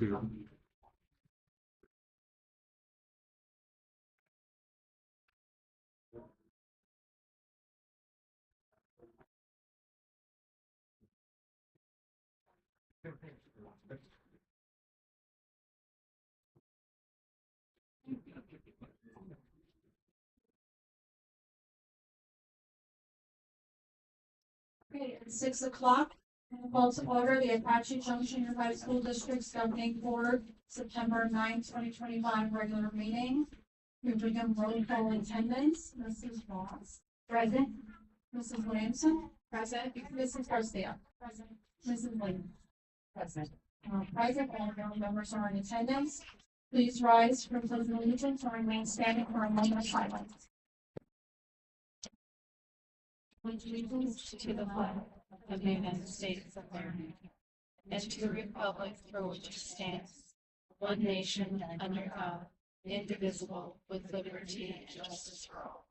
Okay, at 6 o'clock, call to order the Apache Junction Unified School District's Governing Board, September 9th, 2025 regular meeting. We begin roll call attendance. Mrs. Ross. Present. Mrs. Williamson. Present. Mrs. Garcia. Present. Mrs. Williams. Present. Present, all available members are in attendance. Please rise for pledge of allegiance or remain standing for a moment of silence. Pledge allegiance to the flag of the United States of America and to the republic for which it stands, one nation under God, indivisible, with liberty and justice for all.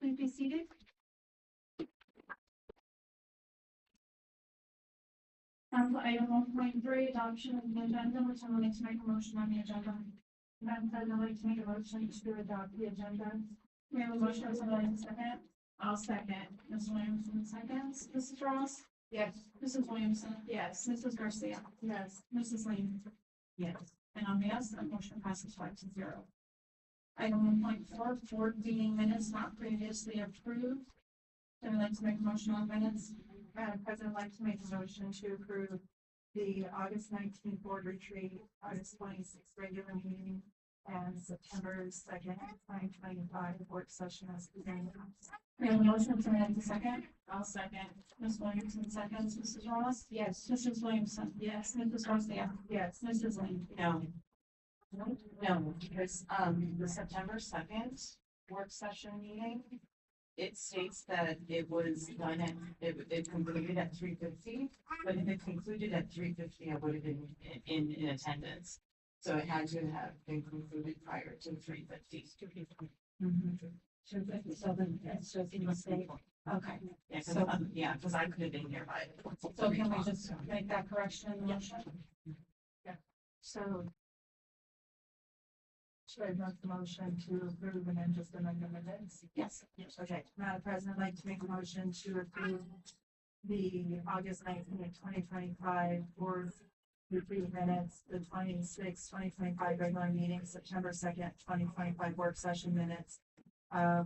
Please be seated. Item 1.3, adoption of the agenda, which I would like to make a motion on the agenda. Madam President, I'd like to make a motion to adopt the agenda. We have a motion, is somebody in second? I'll second. Ms. Williamson seconds. Mrs. Ross? Yes. Mrs. Williamson? Yes. Mrs. Garcia? Yes. Mrs. Lane? Yes. And on yes, that motion passes 5-0. Item 1.4, board meeting minutes not previously approved. I would like to make a motion on minutes. Madam President, I'd like to make a motion to approve the August 19th board retreat, August 26th regular meeting, and September 2nd, 2025 work session as presented. We have a motion to add the second. I'll second. Ms. Williamson seconds. Mrs. Ross? Yes. Mrs. Williamson? Yes. Mrs. Garcia? Yes. Mrs. Lane? No. No, because the September 2nd work session meeting, it states that it was done at, it concluded at 3:50, but if it concluded at 3:50, I would have been in attendance. So it had to have been concluded prior to 3:50. So then it's just a mistake. Okay. Yeah, because I could have been here by. So can we just make that correction in the motion? Yeah. So should I make the motion to approve and then just amend the minutes? Yes. Okay, Madam President, I'd like to make a motion to approve the August 19th, 2025 board retreat minutes, the 26th, 2025 regular meeting, September 2nd, 2025 work session minutes,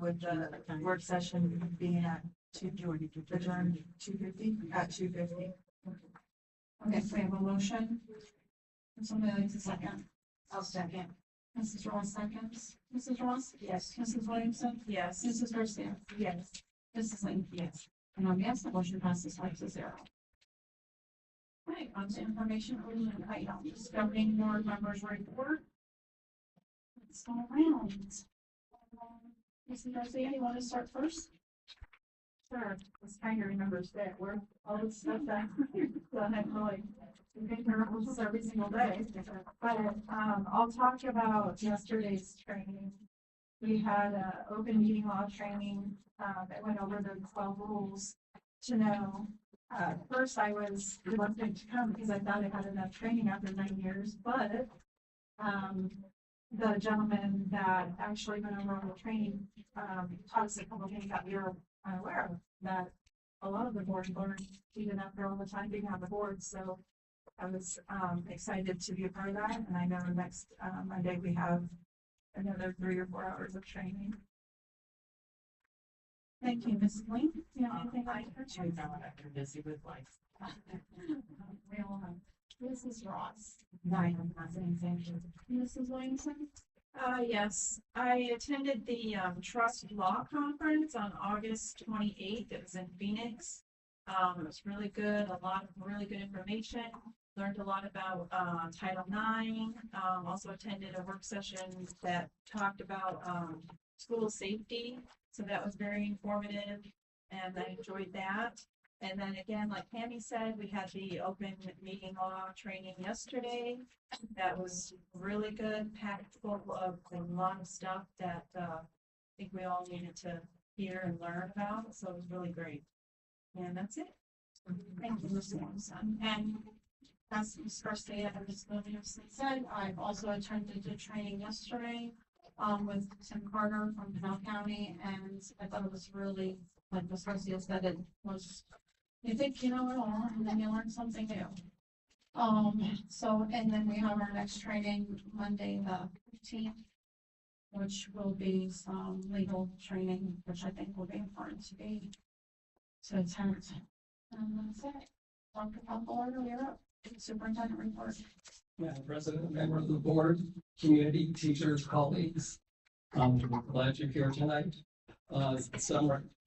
with the work session being at 2:50 at 2:50. Okay, so we have a motion. And somebody like to second. I'll second. Mrs. Ross seconds. Mrs. Ross? Yes. Mrs. Williamson? Yes. Mrs. Garcia? Yes. Mrs. Lane? Yes. And on yes, the motion passes 5-0. Okay, on to information only items. Governing board members report. Let's go around. Mrs. Garcia, you want to start first? Sure. It's kind of remembers that where all the stuff that I had really been miracles every single day. But I'll talk about yesterday's training. We had an open meeting law training that went over the 12 rules to know. First, I was reluctant to come because I thought I had enough training after 9 years, but the gentleman that actually went over all the training taught us a couple of things that we were unaware of, that a lot of the board learned even after all the time being on the board. So I was excited to be a part of that, and I know next Monday we have another 3 or 4 hours of training. Thank you, Mrs. Lane. Do you have anything I like that? too know after busy with life. We all have. Mrs. Ross. Thank you. Mrs. Williamson? Yes, I attended the Trust Law Conference on August 28th. It was in Phoenix. It was really good, a lot of really good information. Learned a lot about Title IX. Also attended a work session that talked about school safety. So that was very informative and I enjoyed that. And then again, like Tammy said, we had the open meeting law training yesterday. That was really good, packed full of a lot of stuff that, I think we all needed to hear and learn about, so it was really great. And that's it. Thank you, Mr. Morrison. And as Ms. Garcia and Ms. Williamson said, I've also attended the training yesterday with Tim Carter from Pinell County, and I thought it was really, like Ms. Garcia said, it was, you think you know it all, and then you learn something new. So, and then we have our next training Monday, the 15th, which will be some legal training, which I think will be important to attend. And that's it. Dr. Poplar, you're up. Superintendent report. Madam President, member of the board, community, teachers, colleagues. I'm glad you're here tonight.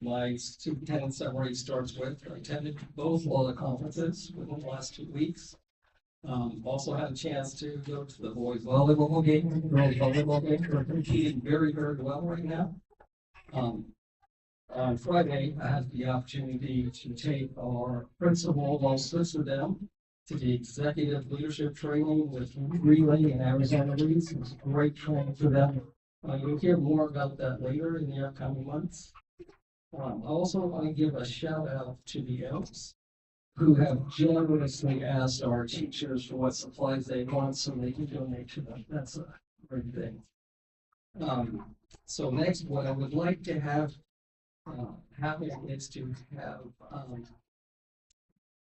My superintendent summary starts with, I attended both of the conferences within the last 2 weeks. Also had a chance to go to the boys volleyball game, girls volleyball game. They're competing very, very well right now. On Friday, I had the opportunity to take our principal, all six of them, to the executive leadership training with Relay and Arizona Leads. It was a great training for them. You'll hear more about that later in the upcoming months. I also want to give a shout out to the Elks, who have generously asked our teachers for what supplies they want so they can donate to them. That's a great thing. So next, what I would like to have happen is to have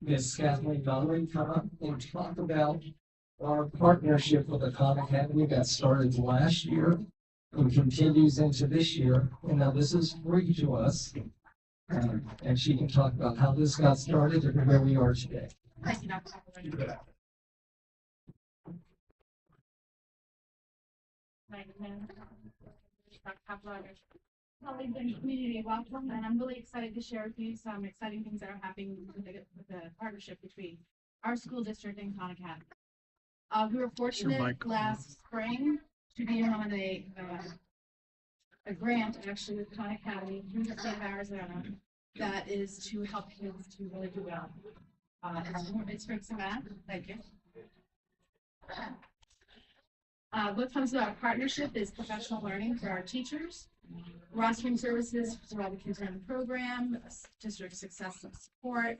Ms. Kathleen Donovan come up and talk about our partnership with the Khan Academy that started last year and continues into this year. And now this is free to us. And she can talk about how this got started and where we are today. Thank you, Dr. Poplar. Dr. Poplar. Colleagues and community, welcome, and I'm really excited to share with you some exciting things that are happening with the partnership between our school district and Khan Academy. We were fortunate last spring to be on a grant actually with Khan Academy through the state of Arizona that is to help kids to really do well. It's for some math. Thank you. What comes with our partnership is professional learning for our teachers, rostering services for all the kids in the program, district success and support.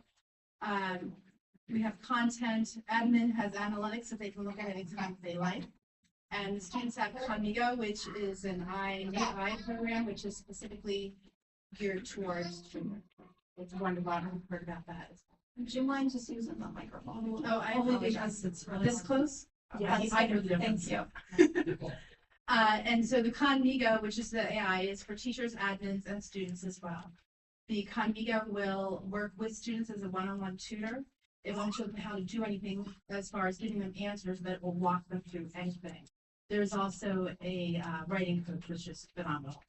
We have content, admin has analytics that they can look at anytime they like. And the students have Conmigo, which is an AI program, which is specifically geared towards children. It's wonderful. I've heard about that. Would you mind just using the microphone? Oh, I apologize. It's really this close. Yes, I know the difference. Thank you. And so the Conmigo, which is the AI, is for teachers, admins, and students as well. The Conmigo will work with students as a one-on-one tutor. It won't show them how to do anything as far as giving them answers, but it will walk them through anything. There's also a writing coach, which is phenomenal.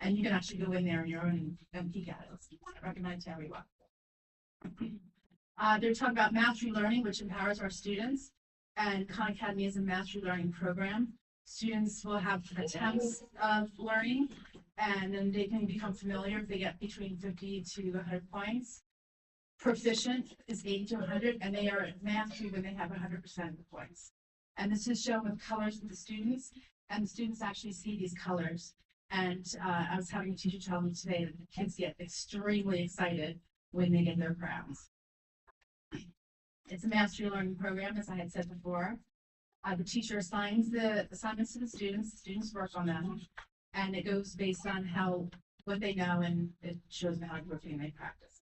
And you can actually go in there on your own and peek at it. I recommend to everyone. They're talking about mastery learning, which empowers our students. And Khan Academy is a mastery learning program. Students will have attempts of learning, and then they can become familiar if they get between 50 to 100 points. Proficient is 80 to 100, and they are at mastery when they have 100% of the points. And this is shown with colors with the students, and the students actually see these colors. And I was having a teacher tell me today that the kids get extremely excited when they get their crowns. It's a mastery learning program, as I had said before. The teacher assigns the assignments to the students work on them, and it goes based on what they know, and it shows them how quickly they practice.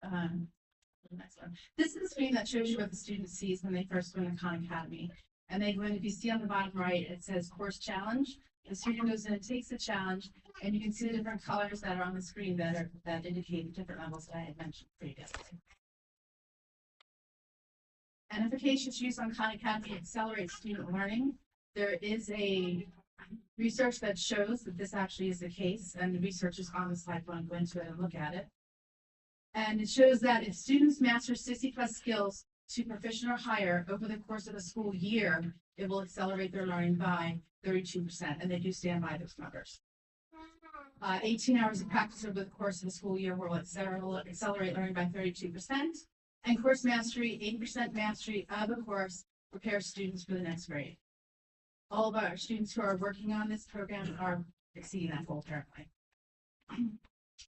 The next one. This is the screen that shows you what the student sees when they first join the Khan Academy. And if you see on the bottom right, it says course challenge. The student goes in and takes the challenge, and you can see the different colors that are on the screen that indicate the different levels that I had mentioned previously. And efficacious use on Khan Academy accelerates student learning. There is a research that shows that this actually is the case, and the research is on the slide, but I'm going to go and look at it. And it shows that if students master 60+ skills to proficient or higher over the course of a school year, it will accelerate their learning by 32%, and they do stand by those numbers. 18 hours of practice over the course of the school year will accelerate learning by 32%. And course mastery, 80% mastery of a course prepares students for the next grade. All of our students who are working on this program are exceeding that goal currently.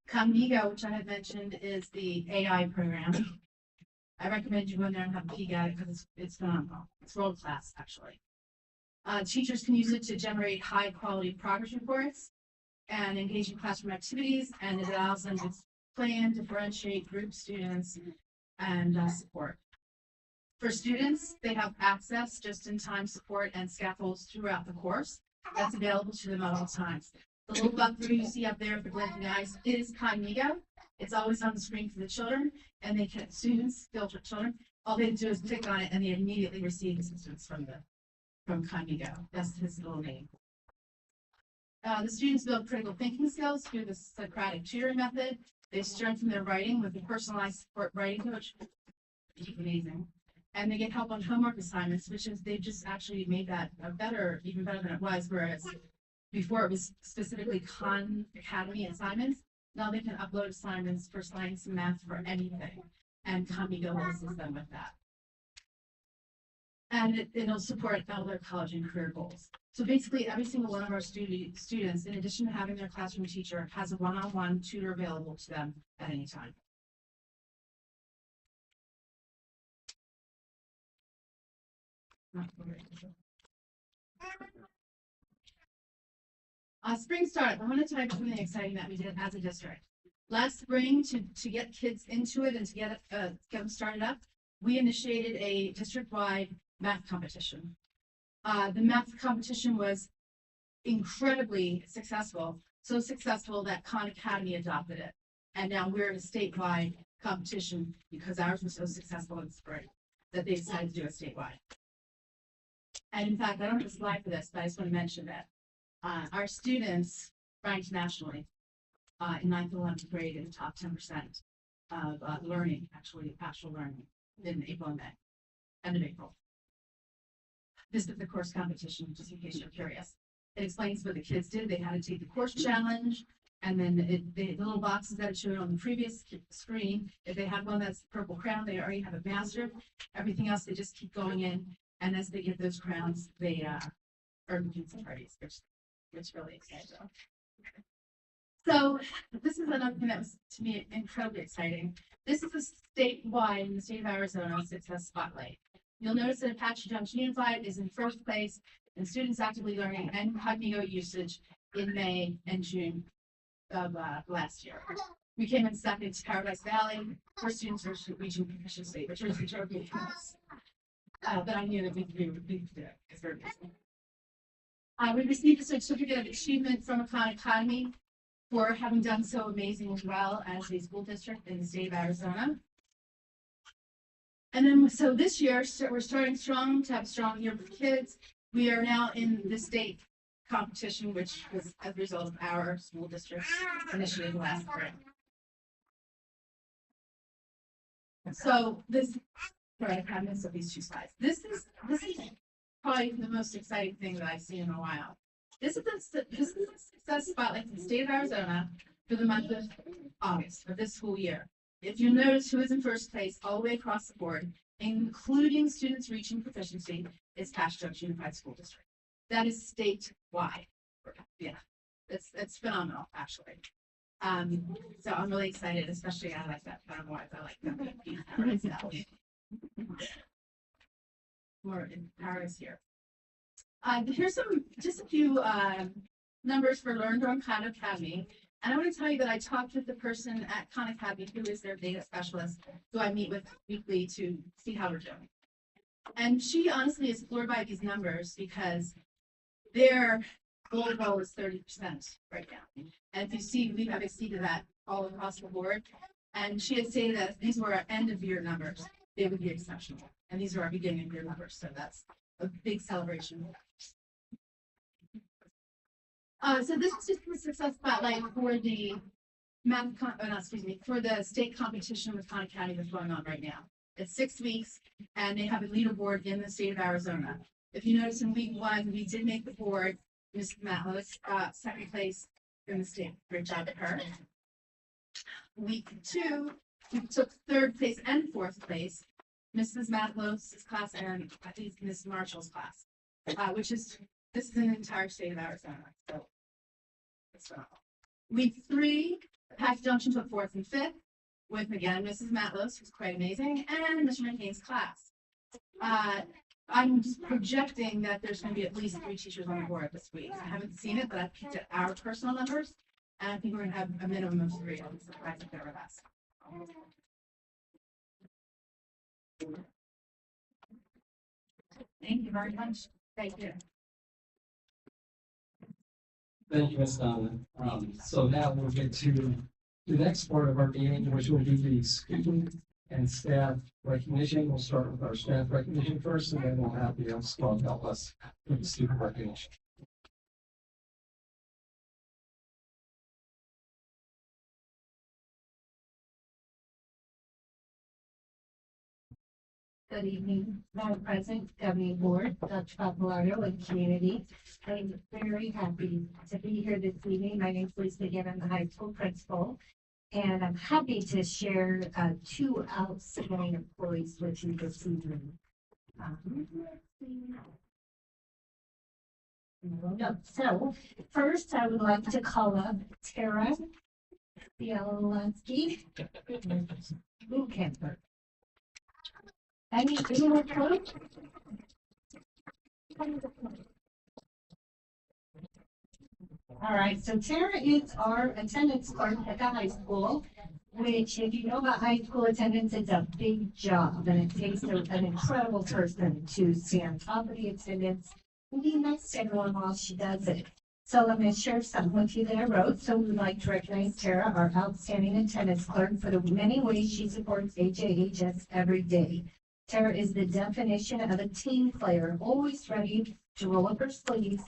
Commigo, which I had mentioned, is the AI program. I recommend you go in there and have a peek at it because it's phenomenal. It's world class, actually. Teachers can use it to generate high quality progress reports and engage in classroom activities, and it allows them to plan, differentiate group students, and support. For students, they have access just-in-time support and scaffolds throughout the course. That's available to them at all times. The little button you see up there for blinking eyes is Commigo. It's always on the screen for the children, and they can, students, filter children, all they do is click on it and they immediately receive assistance from Commigo. That's his little name. The students build critical thinking skills through the Socratic tutoring method. They strengthen their writing with a personalized support writing coach. Amazing. And they get help on homework assignments, which is they've just actually made that better, even better than it was, whereas before it was specifically Khan Academy assignments. Now they can upload assignments for science and math for anything, and Commigo will assist them with that. And it'll support all their college and career goals. So basically, every single one of our students, in addition to having their classroom teacher, has a one-on-one tutor available to them at any time. Spring Start, I want to tell you something exciting that we did as a district. Last spring, to get kids into it and to get them started up, we initiated a district-wide math competition. The math competition was incredibly successful, so successful that Khan Academy adopted it. And now we're in a statewide competition because ours was so successful in spring that they decided to do it statewide. And in fact, I don't have a slide for this, but I just want to mention that our students ranked nationally in 9th and 11th grade in the top 10% of learning, actual learning in April and May, end of April. This is the course competition, just in case you're curious. It explains what the kids did. They had to take the course challenge, and then the little boxes that it showed on the previous screen, if they have one that's purple crown, they already have it mastered. Everything else, they just keep going in, and as they get those crowns, they earn pizza parties, which really exciting. So this is another thing that was, to me, incredibly exciting. This is a statewide, in the state of Arizona, Success Spotlight. You'll notice that Apache Junction Unified is in first place in students actively learning and Commigo usage in May and June of last year. We came in second to Paradise Valley for students reaching proficiency, which was the trophy. But I knew that we could do it because we're busy. We received a certificate of achievement from Khan Academy for having done so amazingly well as a school district in the state of Arizona. And then, so this year, we're starting strong to have a strong year for kids. We are now in the state competition, which was as a result of our school district initiative last spring. So this, sorry, I missed up these two slides. This is probably the most exciting thing that I've seen in a while. This is a success spotlight in the state of Arizona for the month of August of this school year. If you notice who is in first place all the way across the board, including students reaching proficiency, is Apache Junction Unified School District. That is statewide. Yeah, it's phenomenal, actually. So I'm really excited, especially I like that. I don't know why I like that. More in Paris here. Here's just a few numbers for Learn from Khan Academy. And I want to tell you that I talked with the person at Khan Academy who is their data specialist, who I meet with weekly to see how we're doing. And she honestly is floored by these numbers because their goal is 30% right now. And if you see, we have exceeded that all across the board. And she had said that if these were our end of year numbers, they would be exceptional. And these are our beginning of year numbers. So that's a big celebration. So this is just the success spotlight for the for the state competition with Khan Academy that's going on right now. It's 6 weeks, and they have a leaderboard in the state of Arizona. If you notice in week 1, we did make the board. Ms. Matlos got second place in the state. Great job at her. Week 2, we took 3rd place and 4th place. Mrs. Matlos' class and I think it's Miss Marshall's class, this is an entire state of Arizona. So it's phenomenal. Week 3, Patch Junction took 4th and 5th with again Mrs. Matlos, who's quite amazing, and Mr. McCain's class. I'm just projecting that there's going to be at least 3 teachers on the board this week. I haven't seen it, but I've peeked at our personal numbers, and I think we're going to have a minimum of 3. I'm surprised if there were less. Thank you very much. Thank you. Thank you, Ms. Donna. So now we'll get to the next part of our meeting, which will be the student and staff recognition. We'll start with our staff recognition first, and then we'll have the Scott help us with the student recognition. Good evening, Madam President, Governing Board, Dr. Papalardo, and community. I'm very happy to be here this evening. My name is Lisa Gann, I'm the high school principal, and I'm happy to share 2 outstanding employees with you this evening. So first, I would like to call up Tara Bielansky, boot camper. Anyone close? All right, so Tara is our attendance clerk at the high school, which if you know about high school attendance, it's a big job and it takes an incredible person to stay on top of the attendance and be nice to everyone while she does it. So I'm going to share something with you that I wrote. So we'd like to recognize Tara, our outstanding attendance clerk, for the many ways she supports AJHS every day. Tara is the definition of a team player, always ready to roll up her sleeves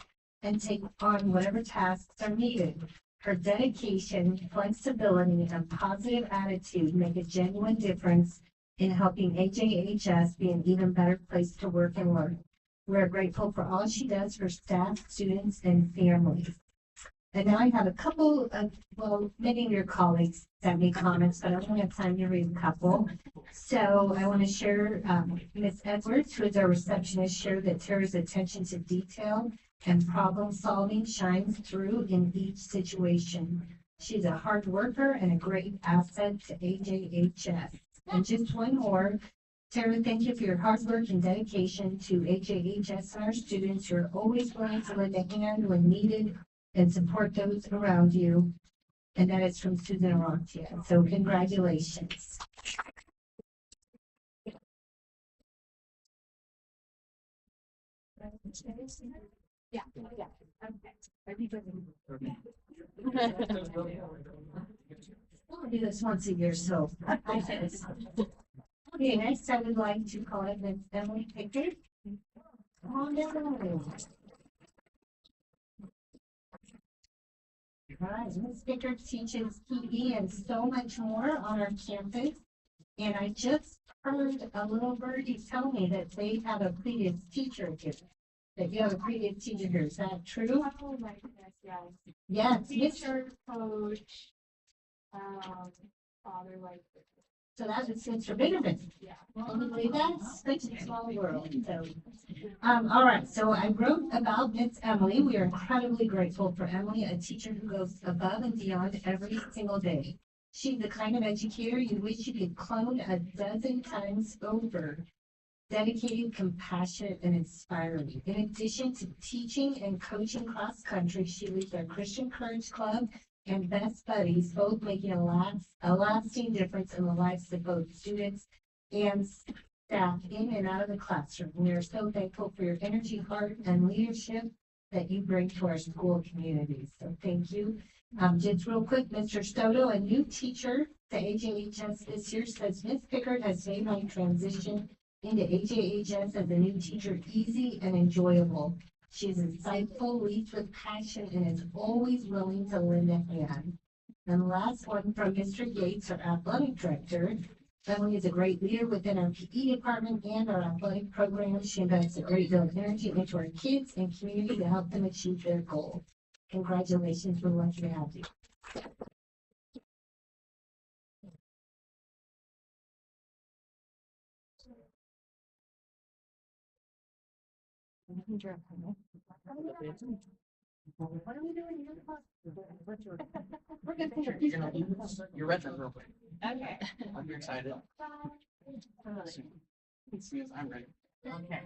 and take on whatever tasks are needed. Her dedication, flexibility, and positive attitude make a genuine difference in helping AJHS be an even better place to work and learn. We're grateful for all she does for staff, students, and families. And now I have a couple of, well, many of your colleagues sent me comments, but I don't have time to read a couple. So I want to share, Ms. Edwards, who is our receptionist, shared that Tara's attention to detail and problem solving shines through in each situation. She's a hard worker and a great asset to AJHS. And just one more, Tara, thank you for your hard work and dedication to AJHS and our students. You're always willing to lend a hand when needed and support those around you. And that is from Susan Arantia. So congratulations. Yeah. I'll do this once a year, so I finish. Okay, next I would like to call it Ms. Emily Pickard. Oh, no. Right, Ms. Pickard teaches PE and so much more on our campus. And I just heard a little birdie tell me that they have a previous teacher here. That you have a previous teacher here, is that true? Oh my goodness, yes. Yes, Miss, Teacher, coach, father, like, so that is Mr. Bitterman. yeah. Can you believe that? Such a small world, so. All right, so I wrote about Miss Emily. We are incredibly grateful for Emily, a teacher who goes above and beyond every single day. She's the kind of educator you wish you could clone a dozen times over. Dedicated, compassionate, and inspiring. In addition to teaching and coaching cross country, she leads our Christian Courage Club and Best Buddies, both making a lasting difference in the lives of both students and staff in and out of the classroom. We are so thankful for your energy, heart, and leadership that you bring to our school communities. So thank you. Just real quick, Mr. Stoto, a new teacher to AJHS this year, says Ms. Pickard has made my transition into AJHS as a new teacher easy and enjoyable. She is insightful, leads with passion, and is always willing to lend a hand. And the last one from Mr. Yates, our athletic director. Emily is a great leader within our PE department and our athletic program. She invests a great deal of energy into our kids and community to help them achieve their goals. Congratulations, we're lucky to have you. What are we doing here? We're good. You're retro real quick. Okay. I'm excited. See, I'm ready. Okay.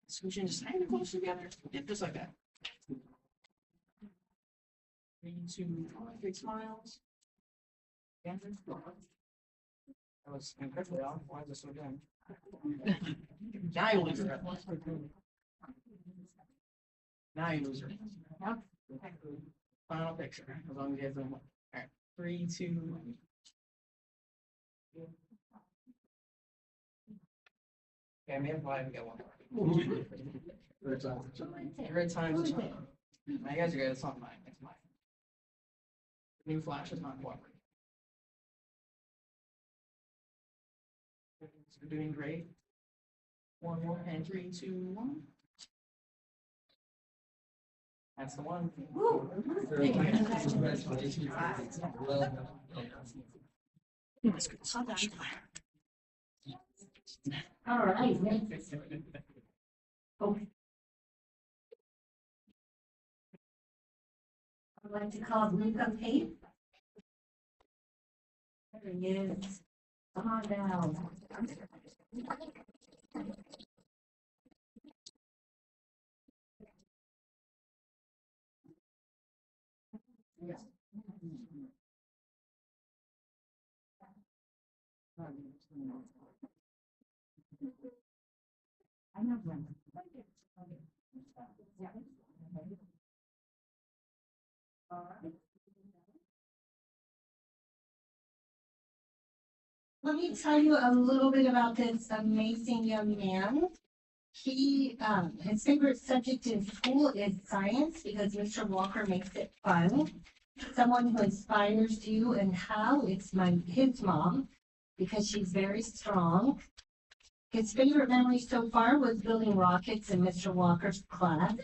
Scooch in just tiny close together. Yeah, just like that. 3, 2, 1, big smiles. And that was incredibly off. Why is it so done? Now you lose your breath. Now you lose your breath. Final picture. As long as you have them. All right. 3, 2, 1. Okay, I may have lied and get one more. Red times. My guys are good. It's not mine. It's mine. New flash is not cooperating. You're doing great. One more and 3, 2, 1. That's the one. Congratulations. Well done. All right. Oh. I'd like to call Luca Pate. There he is. Come on down. I know them. Let me tell you a little bit about this amazing young man. His favorite subject in school is science because Mr. Walker makes it fun. Someone who inspires you and how it's his mom because she's very strong. His favorite memory so far was building rockets in Mr. Walker's class.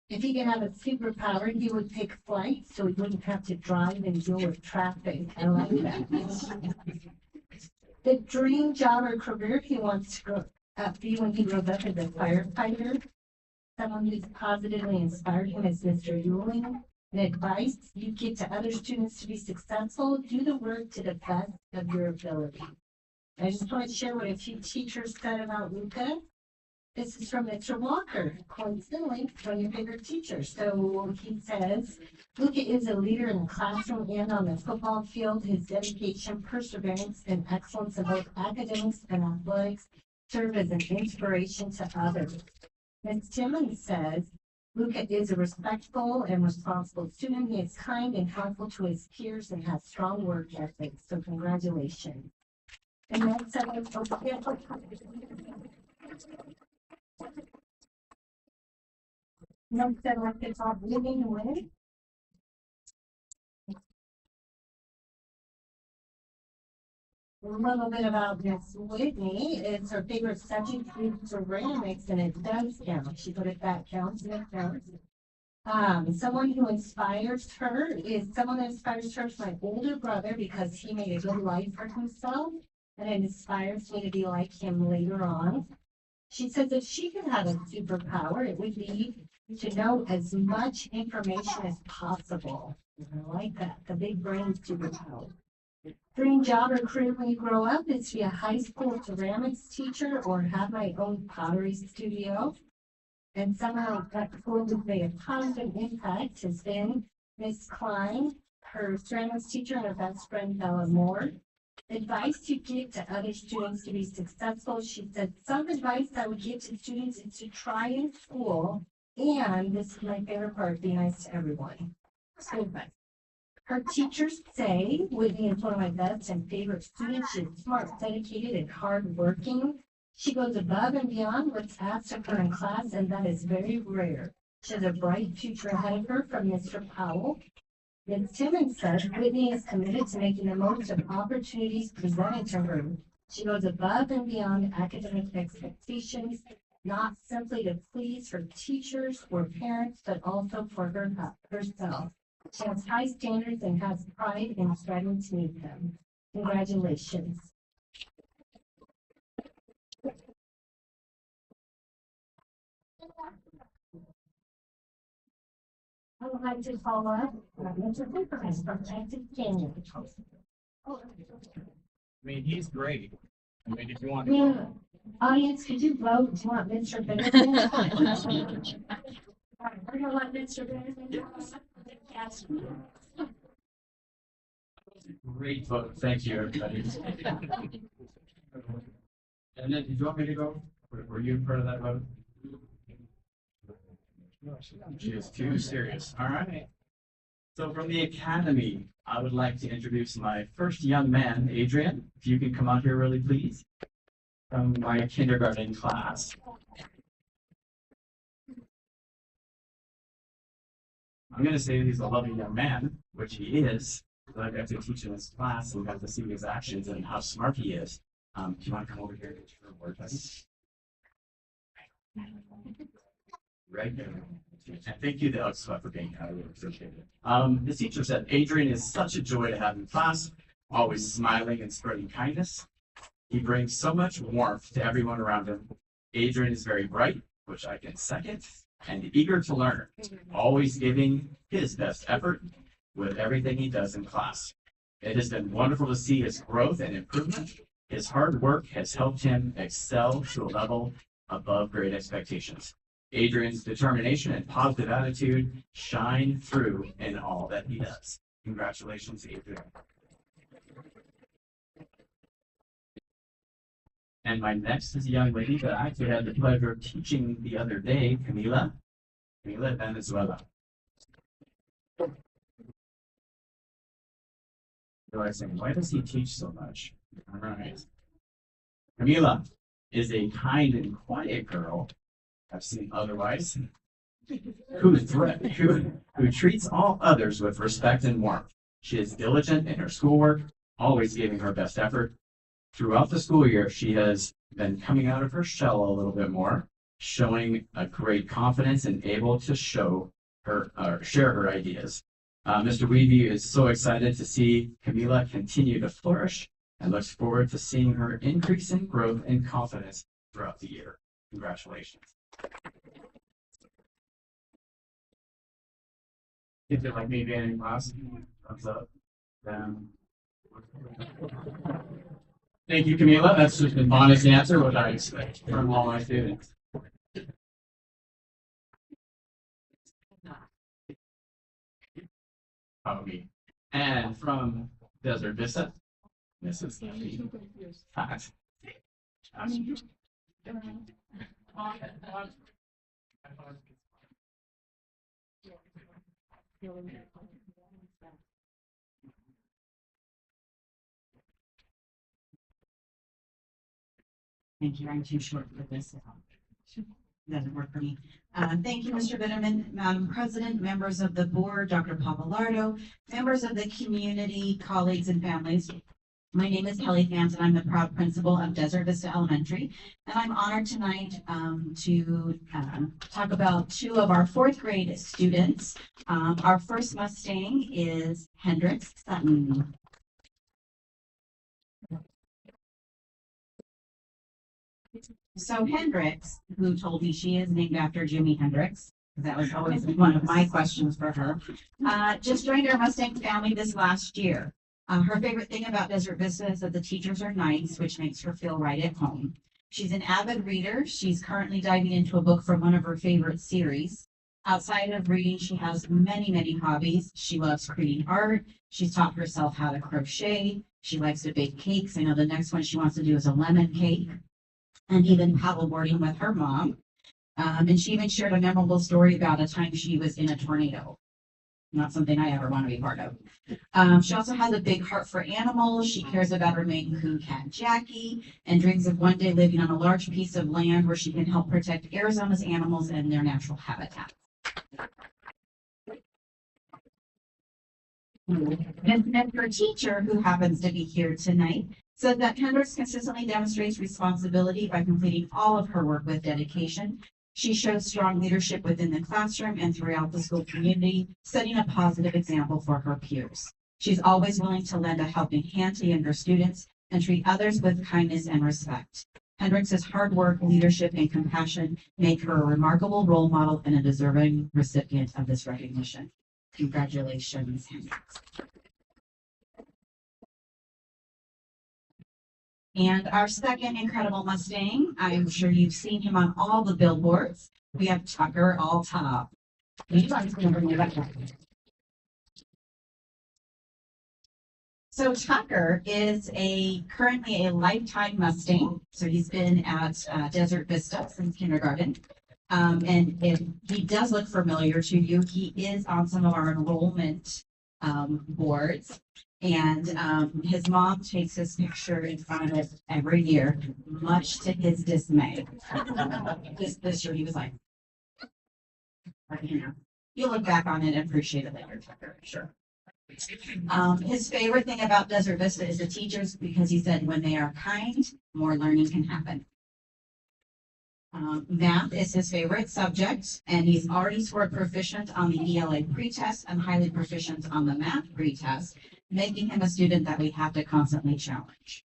If he could have a superpower, he would take flight so he wouldn't have to drive and deal with traffic. I like that. The dream job or career he wants to be when he grows up is a firefighter. Someone who's positively inspired him is Mr. Ewing. The advice you give to other students to be successful, do the work to the best of your ability. I just want to share what a few teachers said about Luca. This is from Mr. Walker, coincidentally, one of your favorite teachers. So he says, Luca is a leader in the classroom and on the football field. His dedication, perseverance, and excellence in both academics and athletics serve as an inspiration to others. Ms. Timmons says, Luca is a respectful and responsible student. He is kind and helpful to his peers and has strong work ethic. So congratulations. And that's no said like it's all living with. A little bit about Miss Whitney. It's her favorite subject is ceramics, and it does count. She put it that counts and it counts. Someone who inspires her is my older brother because he made a good life for himself, and it inspires me to be like him later on. She says if she could have a superpower, it would be to know as much information as possible. I like that, the big brain superpower. Dream job or career when you grow up is to be a high school ceramics teacher or have my own pottery studio. And somehow that school would make a positive impact has been Miss Klein, her ceramics teacher, and her best friend Bella Moore. Advice you give to other students to be successful. She said some advice I would give to students is to try in school, and this is my favorite part, be nice to everyone. School advice. Her teachers say Whitney is one of my best and favorite students. She's smart, dedicated, and hardworking. She goes above and beyond what's asked of her in class, and that is very rare. She has a bright future ahead of her from Mr. Powell. Ms. Timmons says Whitney is committed to making the most of opportunities presented to her. She goes above and beyond academic expectations. not simply to please her teachers or parents, but also for herself. She has high standards and has pride in striving to meet them. Congratulations. I would like to call up Mr. Pickers from Texas Canyon. I mean, he's great. I mean, if you want. Yeah, audience, could you vote? Do you want Mr. Pickers? We're gonna let Mr. Benjamin. Yes. Great vote. Thank you, everybody. And then, did you want me to go? Were you part of that vote? She is too serious. All right. So from the Academy, I would like to introduce my first young man, Adrian. If you can come out here really, please. From my kindergarten class. I'm going to say he's a loving young man, which he is. But I got to teach in his class and got to see his actions and how smart he is. Do you want to come over here and get your award, buddy? Right there. And thank you to Alex for being here. I really appreciate it. The teacher said, Adrian is such a joy to have in class, always smiling and spreading kindness. He brings so much warmth to everyone around him. Adrian is very bright, which I can second, and eager to learn, always giving his best effort with everything he does in class. It has been wonderful to see his growth and improvement. His hard work has helped him excel to a level above great expectations. Adrian's determination and positive attitude shine through in all that he does. Congratulations, Adrian. And my next is a young lady that I actually had the pleasure of teaching the other day, Camila Venezuela. You're always saying, why does he teach so much? All right. Camila is a kind and quiet girl. I've seen otherwise. Who treats all others with respect and warmth. She is diligent in her schoolwork, always giving her best effort. Throughout the school year, she has been coming out of her shell a little bit more, showing a great confidence and able to share her ideas. Mr. Weeby is so excited to see Camila continue to flourish and looks forward to seeing her increase in growth and confidence throughout the year. Congratulations. If you like me being in class, thumbs up, down. Thank you, Camila. That's just an honest answer, what I expect from all my students. Okay. And from Desert Vista, Mrs. Pat. Thank you, I'm too short for this. Doesn't work for me. Thank you, Mr. Bitterman, Madam President, members of the board, Dr. Papalardo, members of the community, colleagues and families. My name is Kelly Fant, and I'm the proud principal of Desert Vista Elementary. And I'm honored tonight to talk about two of our fourth grade students. Our first Mustang is Hendrix Sutton. So Hendrix, who told me she is named after Jimi Hendrix, that was always one of my questions for her, just joined our Mustang family this last year. Her favorite thing about Desert Vista is that the teachers are nice, which makes her feel right at home. She's an avid reader. She's currently diving into a book from one of her favorite series. Outside of reading, she has many, many hobbies. She loves creating art. She's taught herself how to crochet. She likes to bake cakes. I know the next one she wants to do is a lemon cake. And even paddleboarding with her mom. And she even shared a memorable story about a time she was in a tornado. Not something I ever want to be part of. She also has a big heart for animals. She cares about her Maine Coon cat, Jackie, and dreams of one day living on a large piece of land where she can help protect Arizona's animals and their natural habitat. And her teacher, who happens to be here tonight, said that Hendricks consistently demonstrates responsibility by completing all of her work with dedication. She shows strong leadership within the classroom and throughout the school community, setting a positive example for her peers. She's always willing to lend a helping hand to younger students and treat others with kindness and respect. Hendricks' hard work, leadership, and compassion make her a remarkable role model and a deserving recipient of this recognition. Congratulations, Hendricks. And our second incredible Mustang, I'm sure you've seen him on all the billboards. We have Tucker all top. So Tucker is currently a lifetime Mustang. So he's been at Desert Vista since kindergarten. And if he does look familiar to you, he is on some of our enrollment boards. And his mom takes his picture in front of it every year, much to his dismay. This year he was like, but, you know, you'll look back on it and appreciate it later, Tucker, I'm sure. His favorite thing about Desert Vista is the teachers, because he said when they are kind, more learning can happen. Math is his favorite subject, and he's already scored proficient on the ELA pretest and highly proficient on the math pretest, making him a student that we have to constantly challenge.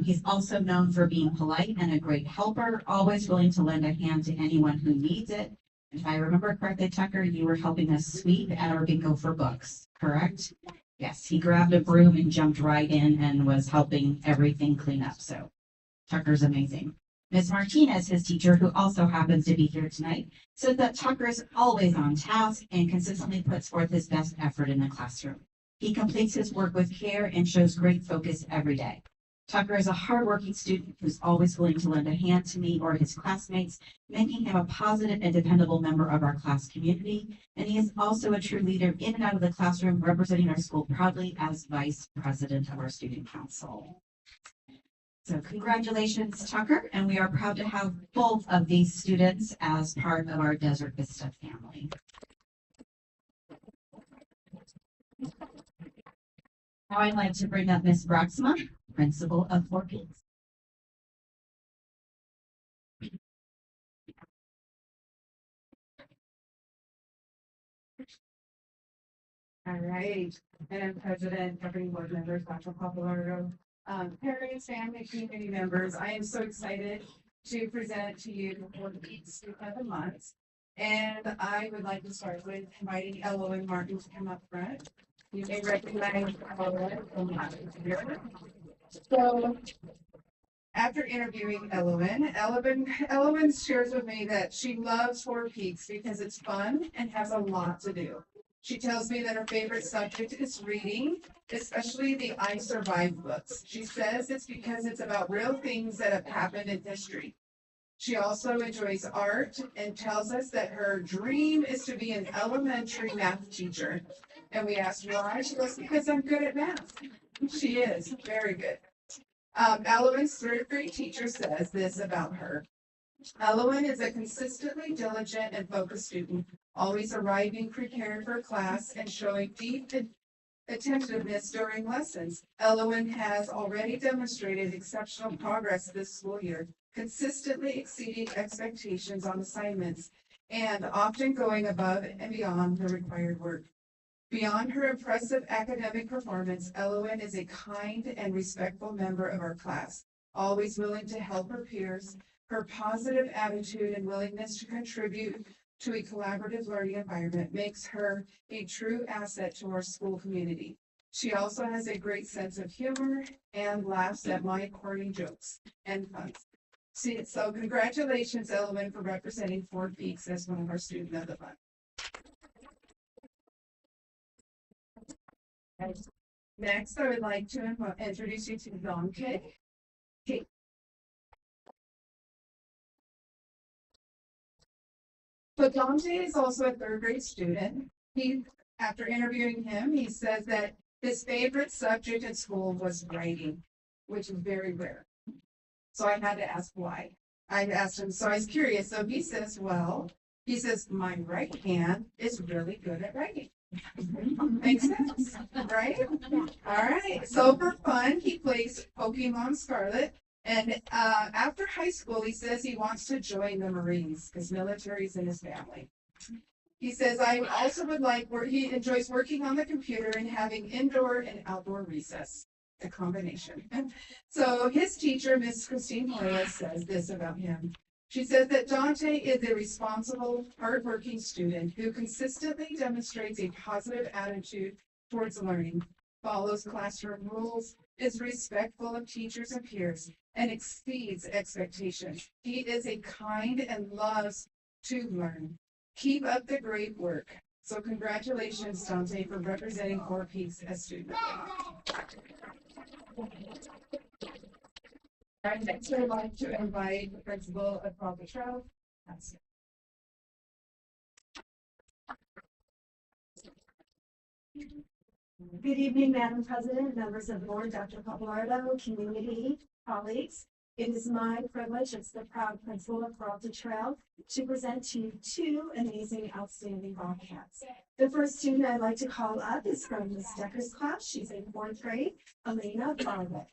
He's also known for being polite and a great helper, always willing to lend a hand to anyone who needs it. If I remember correctly, Tucker, you were helping us sweep at our bingo for books, correct? Yes, he grabbed a broom and jumped right in and was helping everything clean up. So Tucker's amazing. Ms. Martinez, his teacher, who also happens to be here tonight, said that Tucker is always on task and consistently puts forth his best effort in the classroom. He completes his work with care and shows great focus every day. Tucker is a hardworking student who's always willing to lend a hand to me or his classmates, making him a positive and dependable member of our class community. And he is also a true leader in and out of the classroom, representing our school proudly as vice president of our student council. So congratulations, Tucker, and we are proud to have both of these students as part of our Desert Vista family. Now I'd like to bring up Ms. Braxma, principal of Fort Peaks. All right, Madam President, governing board members, Dr. Papalardo, parents, family, community members, I am so excited to present to you before the Peaks Student of the Month. And I would like to start with inviting Elowen Martin to come up front. You may recognize Elowen from last year. So after interviewing Elowen shares with me that she loves Fort Peaks because it's fun and has a lot to do. She tells me that her favorite subject is reading, especially the I Survived books. She says it's because it's about real things that have happened in history. She also enjoys art and tells us that her dream is to be an elementary math teacher. And we asked why. She goes, because I'm good at math. She is very good. Elowen's third grade teacher says this about her. Elowen is a consistently diligent and focused student, always arriving prepared for class and showing deep attentiveness during lessons. Elowen has already demonstrated exceptional progress this school year, consistently exceeding expectations on assignments and often going above and beyond the required work. Beyond her impressive academic performance, Elowen is a kind and respectful member of our class, always willing to help her peers. Her positive attitude and willingness to contribute to a collaborative learning environment makes her a true asset to our school community. She also has a great sense of humor and laughs at my corny jokes and puns. So congratulations, Elowen, for representing Fort Peaks as one of our Student of the Month. Next, I would like to introduce you to Dante. So Dante is also a third grade student. After interviewing him, he says that his favorite subject in school was writing, which is very rare. So I had to ask why. I asked him, so I was curious. So he says, well, He says, my right hand is really good at writing. Makes sense, right? All right, so for fun, he plays Pokemon Scarlet. And after high school, he says he wants to join the Marines because military's in his family. He says, I also would like where he enjoys working on the computer and having indoor and outdoor recess, a combination. So his teacher, Miss Christine Moya, says this about him. She says that Dante is a responsible, hardworking student who consistently demonstrates a positive attitude towards learning, follows classroom rules, is respectful of teachers and peers, and exceeds expectations. He is a kind and loves to learn. Keep up the great work. So congratulations, Dante, for representing Core Peaks as student. And next, I'd like to invite the principal of Paul Cottrell. Good evening, Madam President, members of the board, Dr. Papalardo, community, colleagues. It is my privilege as the proud principal of Peralta Trail to present to you two amazing, outstanding Bobcats. The first student I'd like to call up is from Ms. Decker's class. She's in 4th grade, Elena Barwick.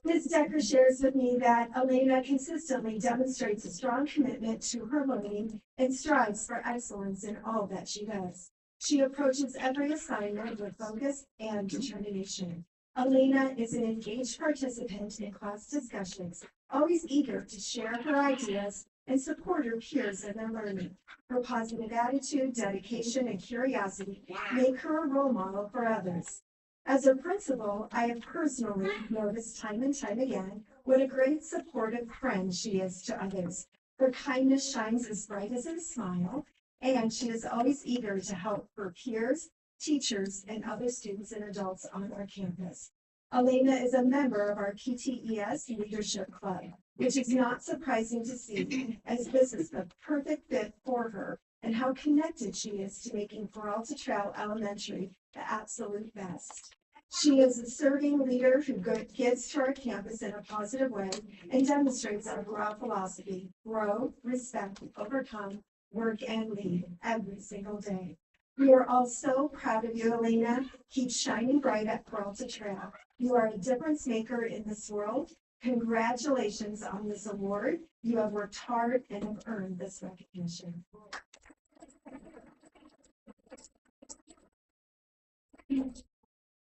Ms. Decker shares with me that Elena consistently demonstrates a strong commitment to her learning and strives for excellence in all that she does. She approaches every assignment with focus and determination. Elena is an engaged participant in class discussions, always eager to share her ideas and support her peers in their learning. Her positive attitude, dedication, and curiosity make her a role model for others. As a principal, I have personally noticed time and time again what a great supportive friend she is to others. Her kindness shines as bright as her smile, and she is always eager to help her peers, teachers, and other students and adults on our campus. Elena is a member of our PTES Leadership Club, which is not surprising to see, as this is the perfect fit for her and how connected she is to making Peralta Trail Elementary the absolute best. She is a serving leader who gives to our campus in a positive way and demonstrates our grow philosophy: grow, respect, overcome, work, and lead every single day. We are all so proud of you, Elena. Keep shining bright at Peralta Trail. You are a difference maker in this world. Congratulations on this award. You have worked hard and have earned this recognition.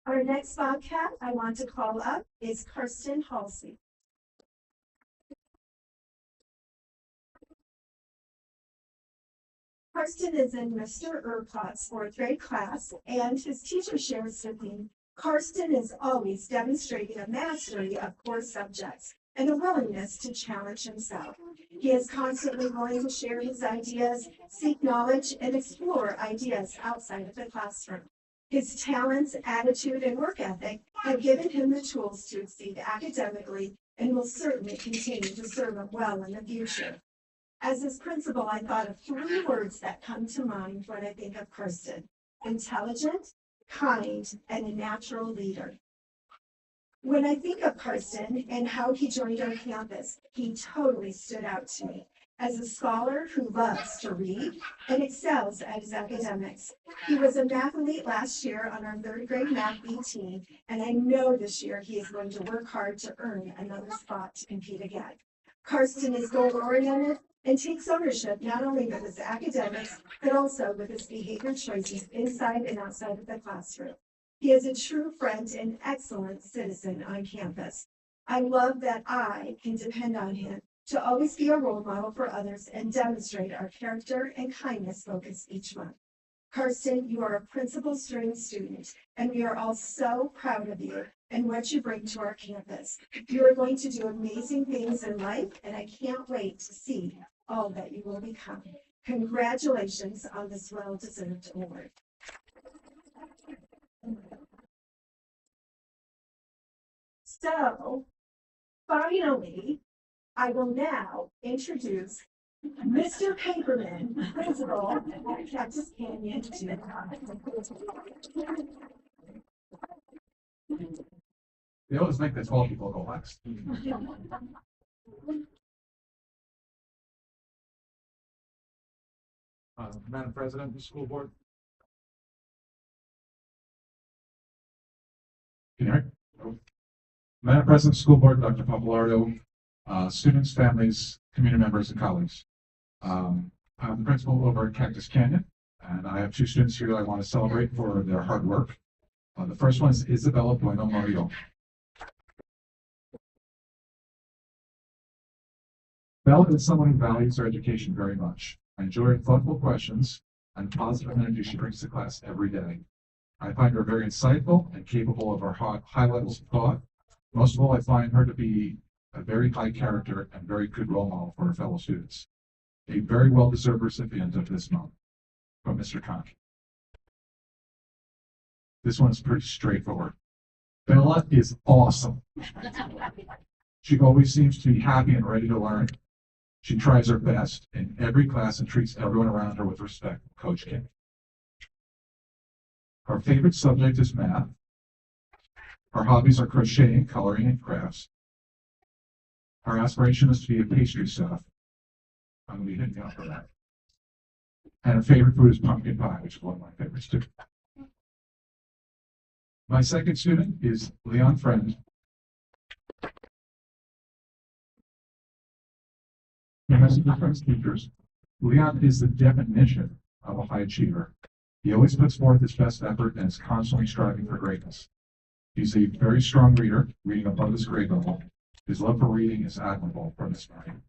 Our next Bobcat I want to call up is Karsten Halsey. Karsten is in Mr. Urquhart's 4th grade class, and his teacher shares with me, Karsten is always demonstrating a mastery of core subjects and a willingness to challenge himself. He is constantly willing to share his ideas, seek knowledge, and explore ideas outside of the classroom. His talents, attitude, and work ethic have given him the tools to exceed academically and will certainly continue to serve him well in the future. As his principal, I thought of 3 words that come to mind when I think of Karsten: intelligent, kind, and a natural leader. When I think of Karsten and how he joined our campus, he totally stood out to me as a scholar who loves to read and excels at his academics. He was a math elite last year on our 3rd grade math B team, and I know this year he is going to work hard to earn another spot to compete again. Karsten is goal-oriented and takes ownership not only with his academics, but also with his behavior choices inside and outside of the classroom. He is a true friend and excellent citizen on campus. I love that I can depend on him to always be a role model for others and demonstrate our character and kindness focus each month. Karsten, you are a principal string student, and we are all so proud of you and what you bring to our campus. You are going to do amazing things in life, and I can't wait to see all that you will become. Congratulations on this well-deserved award. So, finally, I will now introduce Mr. Paperman, principal at Cactus Canyon. They always make the tall people go last. Madam President of the school board. Can you hear me? Madam President of the school board, Dr. Papalardo, students, families, community members, and colleagues. I'm the principal over at Cactus Canyon, and I have two students here that I want to celebrate for their hard work. The first one is Isabella Bueno Murillo. Bella is someone who values her education very much. I enjoy her thoughtful questions and the positive energy she brings to class every day. I find her very insightful and capable of her high levels of thought. Most of all, I find her to be a very high character and very good role model for her fellow students. A very well-deserved recipient of this month from Mr. Conk. This one is pretty straightforward. Bella is awesome. She always seems to be happy and ready to learn. She tries her best in every class and treats everyone around her with respect. Coach King. Her favorite subject is math. Her hobbies are crocheting, coloring, and crafts. Her aspiration is to be a pastry chef. I'm going to be hitting you up for that. And her favorite food is pumpkin pie, which is one of my favorites too. My second student is Leon Friend. As different teachers, Leon is the definition of a high achiever. He always puts forth his best effort and is constantly striving for greatness. He's a very strong reader, reading above his grade level. His love for reading is admirable from his mind.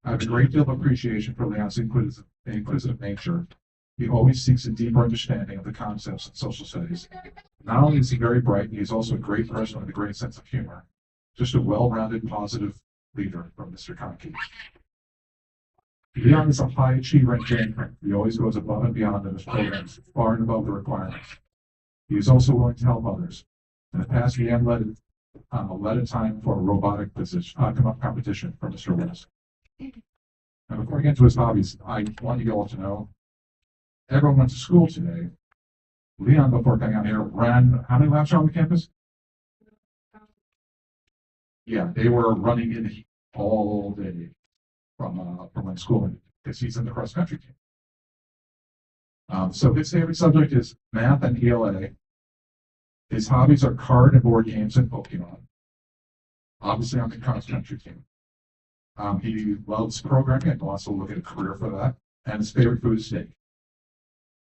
I have a great deal of appreciation for Leon's inquisitive nature. He always seeks a deeper understanding of the concepts in social studies. Not only is he very bright, he is also a great person with a great sense of humor. Just a well-rounded, positive leader from Mr. Conkey. Leon is a high achiever and genuine. He always goes above and beyond in his programs, far and above the requirements. He is also willing to help others. In the past, Leon led a time for a robotic competition for Mr. West. And before I get into his hobbies, I want you all to know, everyone went to school today. Leon, before coming out here, ran, how many laps are on the campus? Yeah, they were running in the heat all day from when school ended, because he's in the cross country team. So his favorite subject is math and ELA. His hobbies are card and board games and Pokemon. Obviously, on the cross country team. He loves programming and wants to look at a career for that. And his favorite food is steak.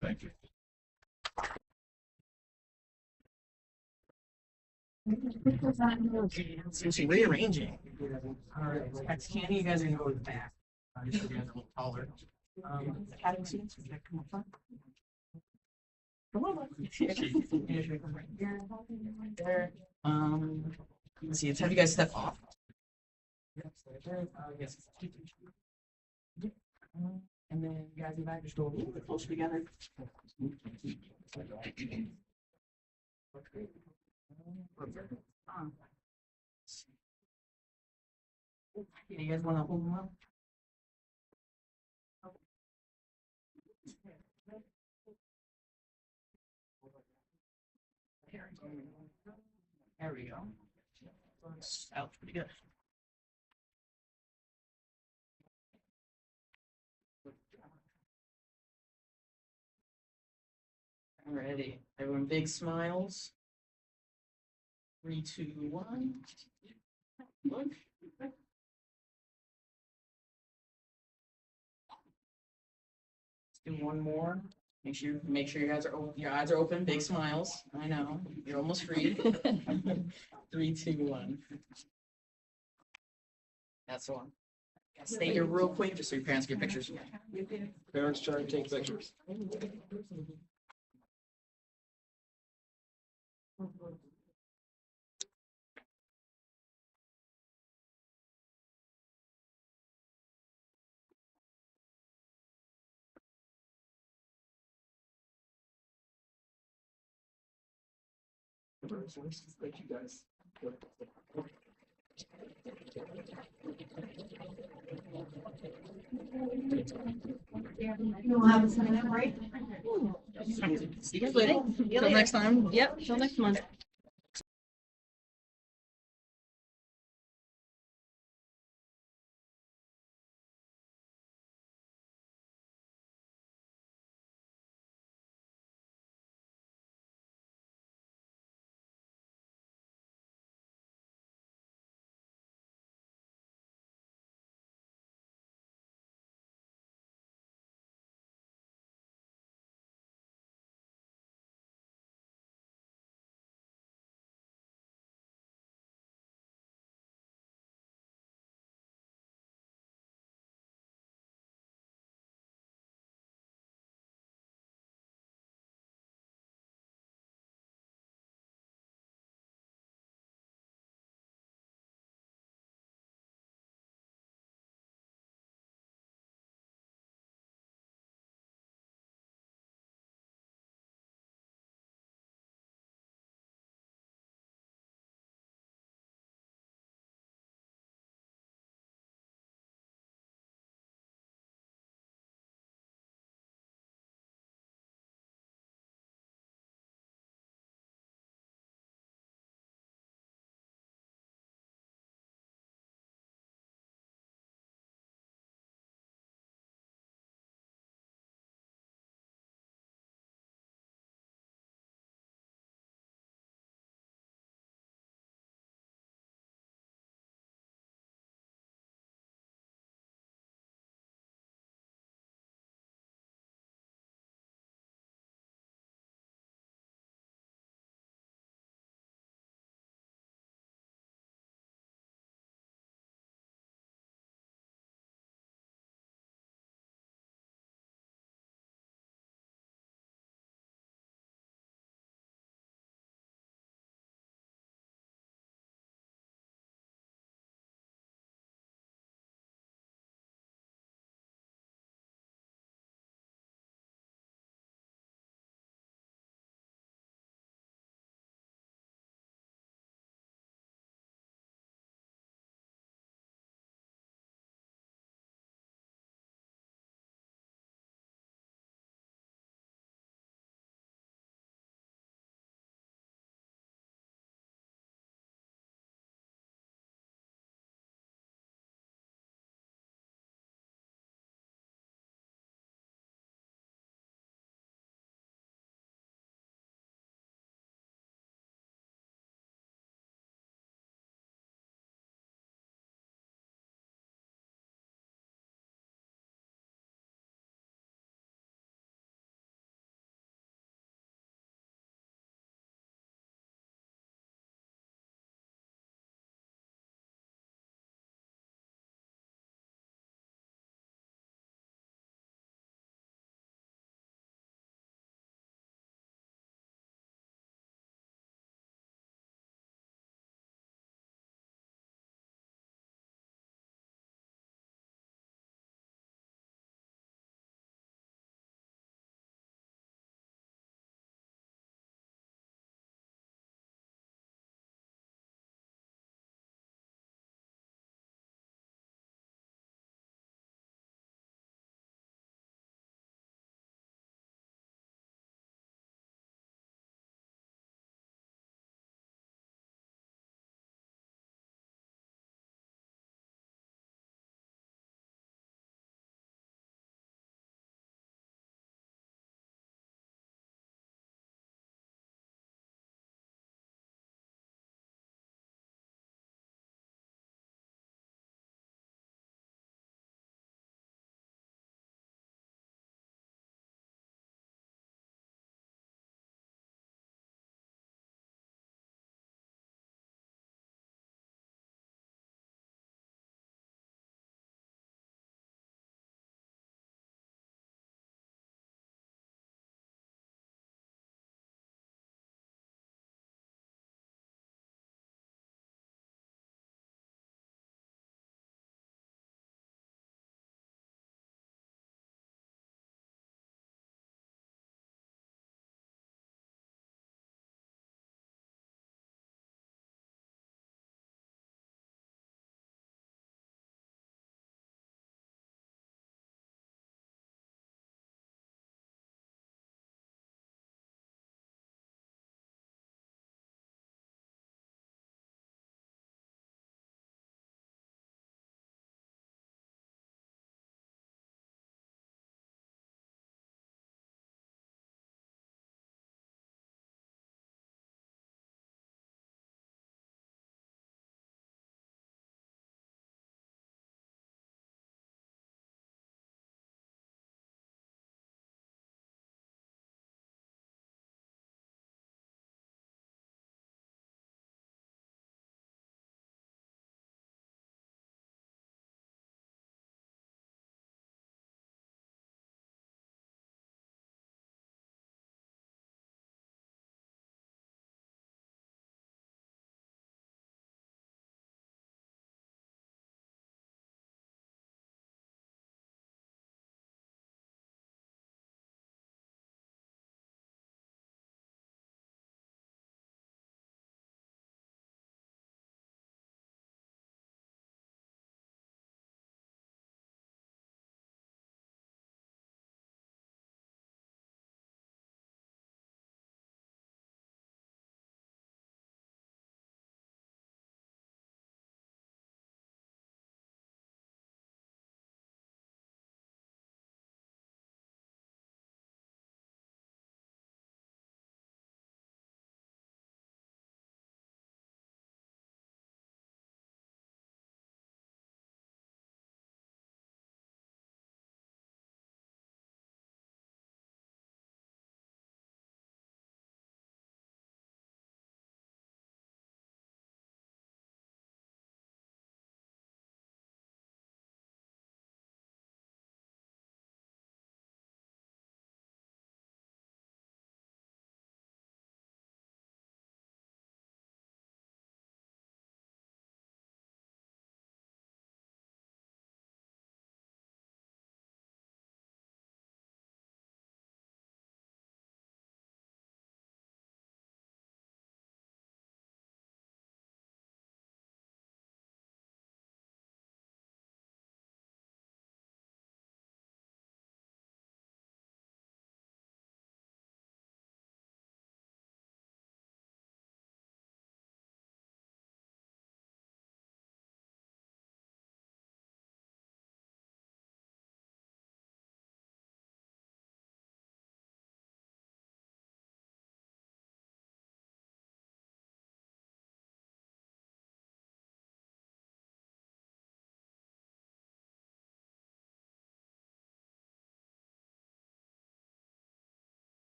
Thank you. Since you're rearranging. All right, that's Candy, you guys are gonna go to the back. Just so you guys are a little taller. Academy students, would you like to come up front? Come on. There. Let's see, let's have you guys step off. Yes. And then you guys in the back just go a little bit closer together. Yeah, you guys want to hold them up? There we go. That looks pretty good. Alrighty, everyone, big smiles. 3, 2, 1. Look. Let's do one more. Make sure your eyes are open. Big smiles. I know you're almost free. 3, 2, 1. That's the one. Stay here real quick, just so your parents get pictures. Parents try to take pictures. Thank you guys. You'll have a minute break. See you guys later. Till next time. Yep, till next month.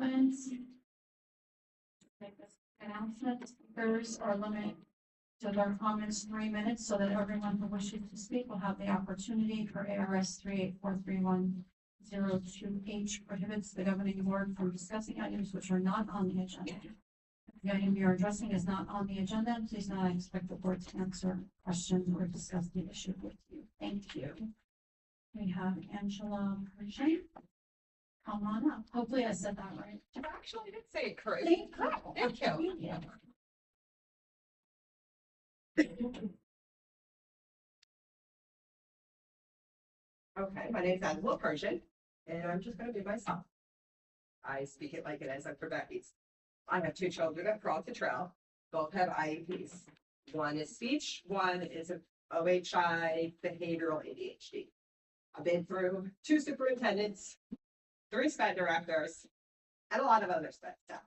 comments? Make this announcement, speakers are limited to their comments 3 minutes so that everyone who wishes to speak will have the opportunity. For ARS 384310-2H prohibits the governing board from discussing items which are not on the agenda. If the item you're addressing is not on the agenda, please not expect the board to answer questions or discuss the issue with you. Thank you. We have Angela Pershing. Come on up. Hopefully I said that right. You actually did say it correct. Thank you. Thank you. Okay, my name is Angela Persian, and I'm just gonna be myself. I speak it like it is, I'm from Becky's. I have 2 children at Peralta Trail, both have IEPs. One is speech, one is a OHI behavioral ADHD. I've been through 2 superintendents, 3 SPED directors, and a lot of other SPED staff.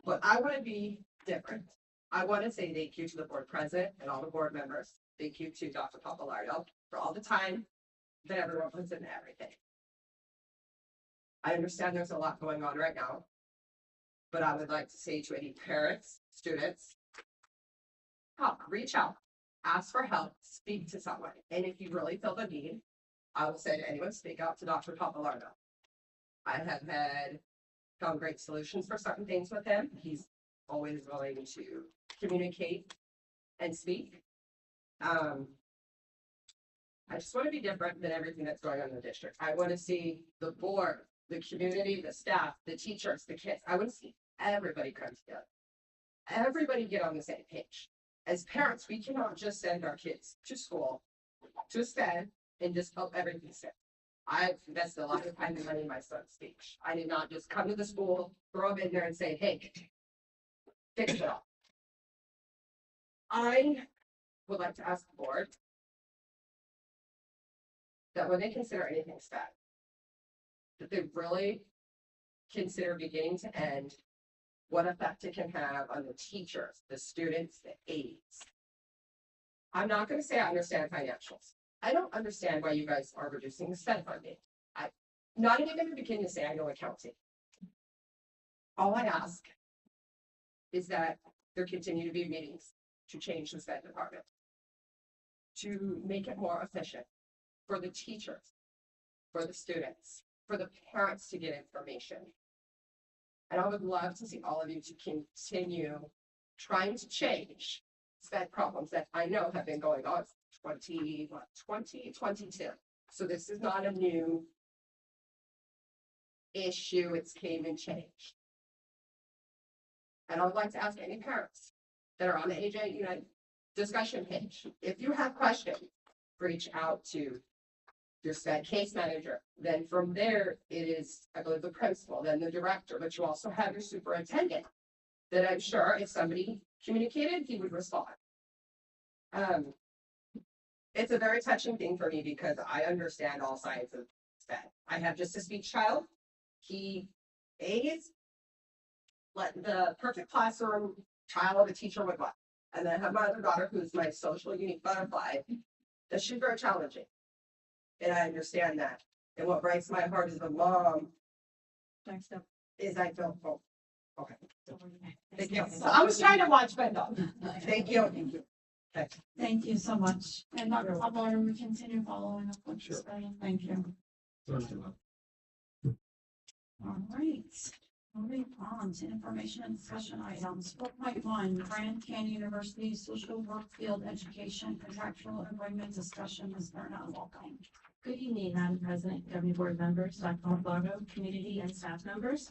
But I want to be different. I want to say thank you to the board president and all the board members. Thank you to Dr. Papalardo for all the time that everyone puts into everything. I understand there's a lot going on right now, but I would like to say to any parents, students, reach out, ask for help, speak to someone. And if you really feel the need, I will say to anyone, speak out to Dr. Papalardo. I have found great solutions for certain things with him. He's always willing to communicate and speak. I just want to be different than everything that's going on in the district. I want to see the board, the community, the staff, the teachers, the kids. I want to see everybody come together. Everybody get on the same page. As parents, we cannot just send our kids to school, to SPED, and just hope everything's safe. I've invested a lot of time and money in my son's speech. I did not just come to the school, throw him in there and say, hey, fix it all. I would like to ask the board that when they consider anything SPED, that they really consider beginning to end what effect it can have on the teachers, the students, the aides. I'm not going to say I understand financials. I don't understand why you guys are reducing the SPED funding. I'm not even going to begin to say I know accounting. All I ask is that there continue to be meetings to change the SPED department, to make it more efficient for the teachers, for the students, for the parents to get information. And I would love to see all of you to continue trying to change SPED problems that I know have been going on since 2022. So this is not a new issue, it's came and changed. And I would like to ask any parents that are on the AJ United discussion page, if you have questions, reach out to your SPED case manager. Then from there, it is, I believe, the principal, then the director, but you also have your superintendent that I'm sure if somebody communicated, he would respond. It's a very touching thing for me because I understand all sides of SPED. I have just a speech child. He is like the perfect classroom child a teacher would want. And then I have my other daughter who's my social unique butterfly, that she's very challenging. And I understand that. And what breaks my heart as a mom is I feel, oh, okay. Thank you. So I was trying to watch my dog. Thank you. Thank you. Okay. Thank you so much. And Dr. Pablo, we continue following up with you. Thank you. All right. Moving on to information and discussion items. 4.1, Grand Canyon University Social Work Field Education Contractual Agreement Discussion. Ms. Burnell, welcome. Good evening, Madam President, governing board members, Dr. Lombardo, community and staff members.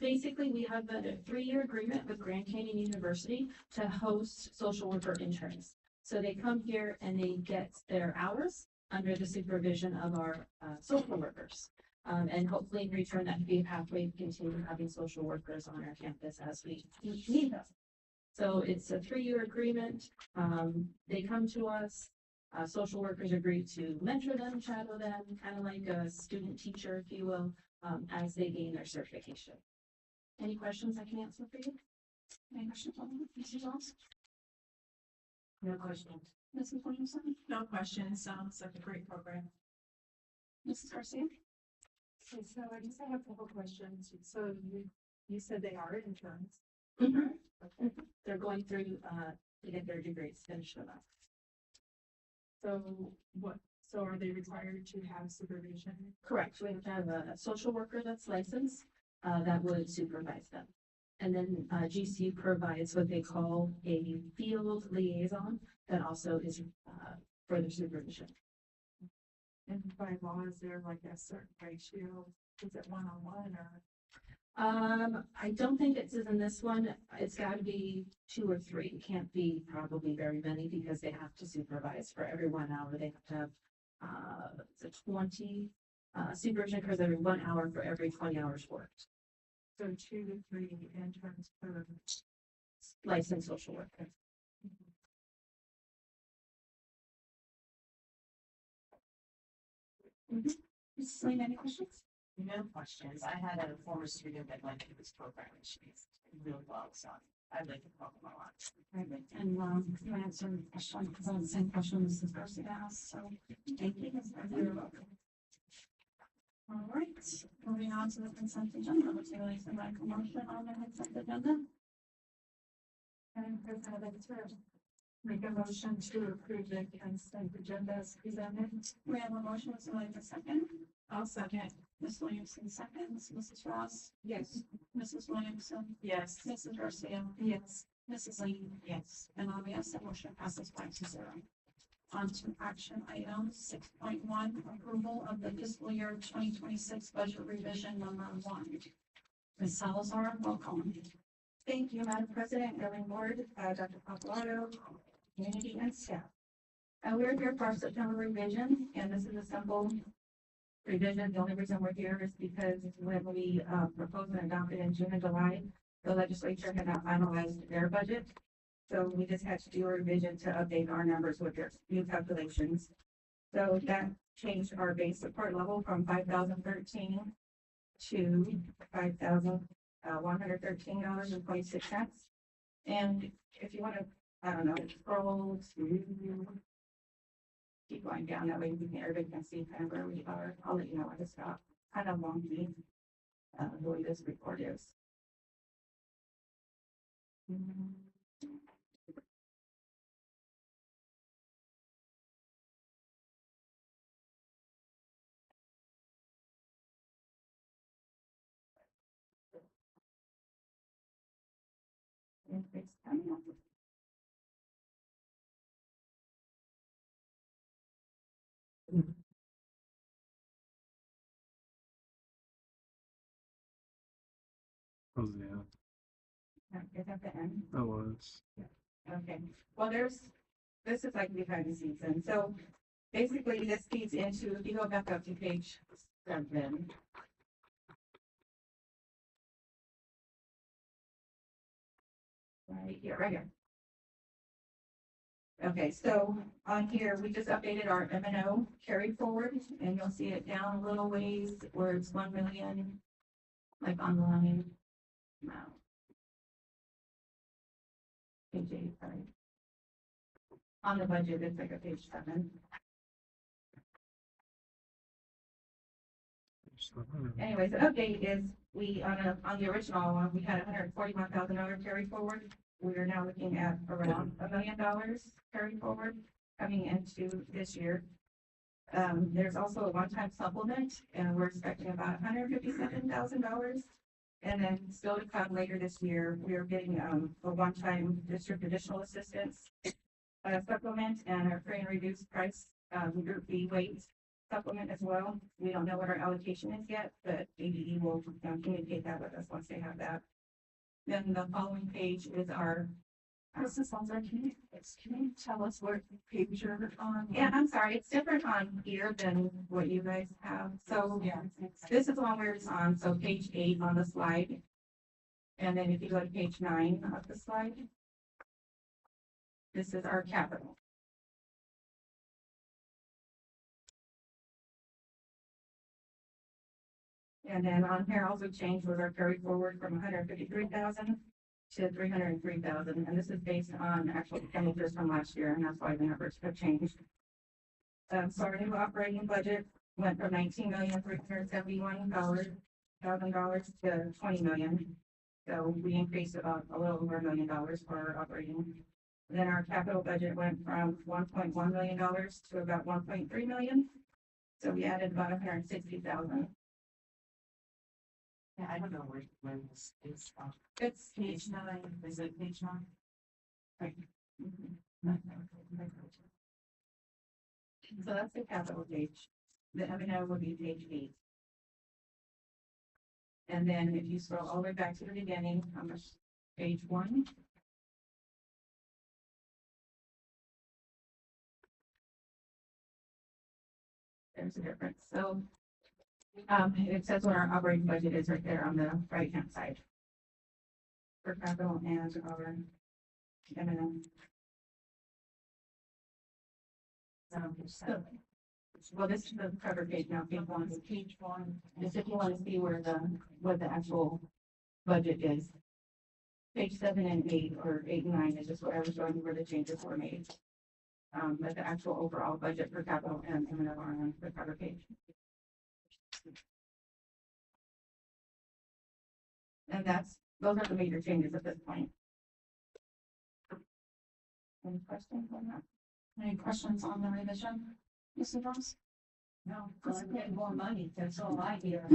Basically, we have a 3-year agreement with Grand Canyon University to host social worker interns. So they come here and they get their hours under the supervision of our social workers. And hopefully in return, that could be a pathway to continue having social workers on our campus as we need them. So it's a 3-year agreement. They come to us. Social workers agree to mentor them, shadow them, kind of like a student teacher, if you will, as they gain their certification. Any questions I can answer for you? Any questions on that? Mrs. Ross? No questions. Mrs. Williamson? No questions. Sounds like a great program. Mrs. Garcia? Okay, so I just have a couple questions. So you said they are interns. They're going through, to get their degrees finished with us. So are they required to have supervision? Correct. We have to have a social worker that's licensed, that would supervise them. And then, GCU provides what they call a field liaison that also is, further supervision. And by law, is there like a certain ratio? Is it one-on-one or? I don't think it's in this one. It's gotta be 2 or 3. It can't be probably very many because they have to supervise for every 1 hour. They have to have, it's a 20, supervision occurs every 1 hour for every 20 hours worked. So 2 to 3 interns per. Licensed social worker. Mrs. Lane, any questions? No questions. I had a former student that went through this program and she's really well, so I'd like to welcome her on. And, you answered the question, because I had the same question as this person asked, so thank you. You're welcome. All right, moving on to the consent agenda. Would you like to make a motion on the consent agenda? And President, I'd like to make a motion to approve the consent agenda as presented. We have a motion, would you like a second? I'll second. Ms. Williamson seconds, Mrs. Ross, Yes. Mrs. Williamson, Yes. Mrs. Garcia, Yes. Mrs. Lee, Yes. and I'm a yes, that motion passes 5-0. On to action item 6.1, approval of the fiscal year 2026 budget revision number 1. Ms. Salazar, welcome. Thank you, Madam President, Governing Board, Dr. Papalato, community and staff. We're here for our September revision, and this is a simple revision. The only reason we're here is because when we proposed and adopted in June and July, the legislature had not finalized their budget. So we just had to do a revision to update our numbers with their new calculations. So that changed our base support level from 5,013 to $5,113.26. And if you want to, I don't know, scroll to keep going down, that way everybody can see kind of where we are. I'll let you know when to stop. Kind of wonky, the way this report is. It's coming up. Oh, yeah, Is that the end? that was. Okay, well, this is like behind the scenes, and so basically this feeds into, if you go back up to page 7. Right here. Okay, so on here, we just updated our M and O carry forward, and you'll see it down a little ways where it's 1 million, like on the line. No. Page 8, sorry. On the budget, it's like a page 7. Anyways, the update is we, on the original one, we had $141,000 carry forward. We are now looking at around $1 million carry forward coming into this year. There's also a one-time supplement, and we're expecting about $157,000. And then still to come later this year, we are getting a one-time district additional assistance supplement and a free and reduced price group B weight supplement as well. We don't know what our allocation is yet, but ADE will communicate that with us once they have that. Then the following page is our. Mrs. Salzer, can you tell us what page you're on? Yeah, I'm sorry, it's different on here than what you guys have. So Yeah. this is the one where it's on, so page 8 on the slide. And then if you go to page 9 of the slide, this is our capital. And then on here also changed was our carry forward from 153,000 to 303,000, and this is based on actual expenditures from last year, and that's why the numbers have changed. So our new operating budget went from $19,371,000 to 20 million. So we increased about a little over $1 million for our operating. Then our capital budget went from $1.1 million to about 1.3 million. So we added about 160,000. Yeah, I don't know where this is. It's Page 9, is it page 9? Right. So that's the capital page. The M&O would be page 8. And then if you scroll all the way back to the beginning, page 1. There's a difference. So it says what our operating budget is right there on the right-hand side. For capital and our M&O. So, well, this is the cover page now, page 1. Page 1. Just if you want to see where what the actual budget is. Page 7 and 8, or 8 and 9 is just what I was showing you where the changes were made. But the actual overall budget for capital and M&O are on the cover page. And those are the major changes at this point. Any questions on that? Any questions on the revision? Mr. Ross? No, because I'm getting more money, that's all I hear.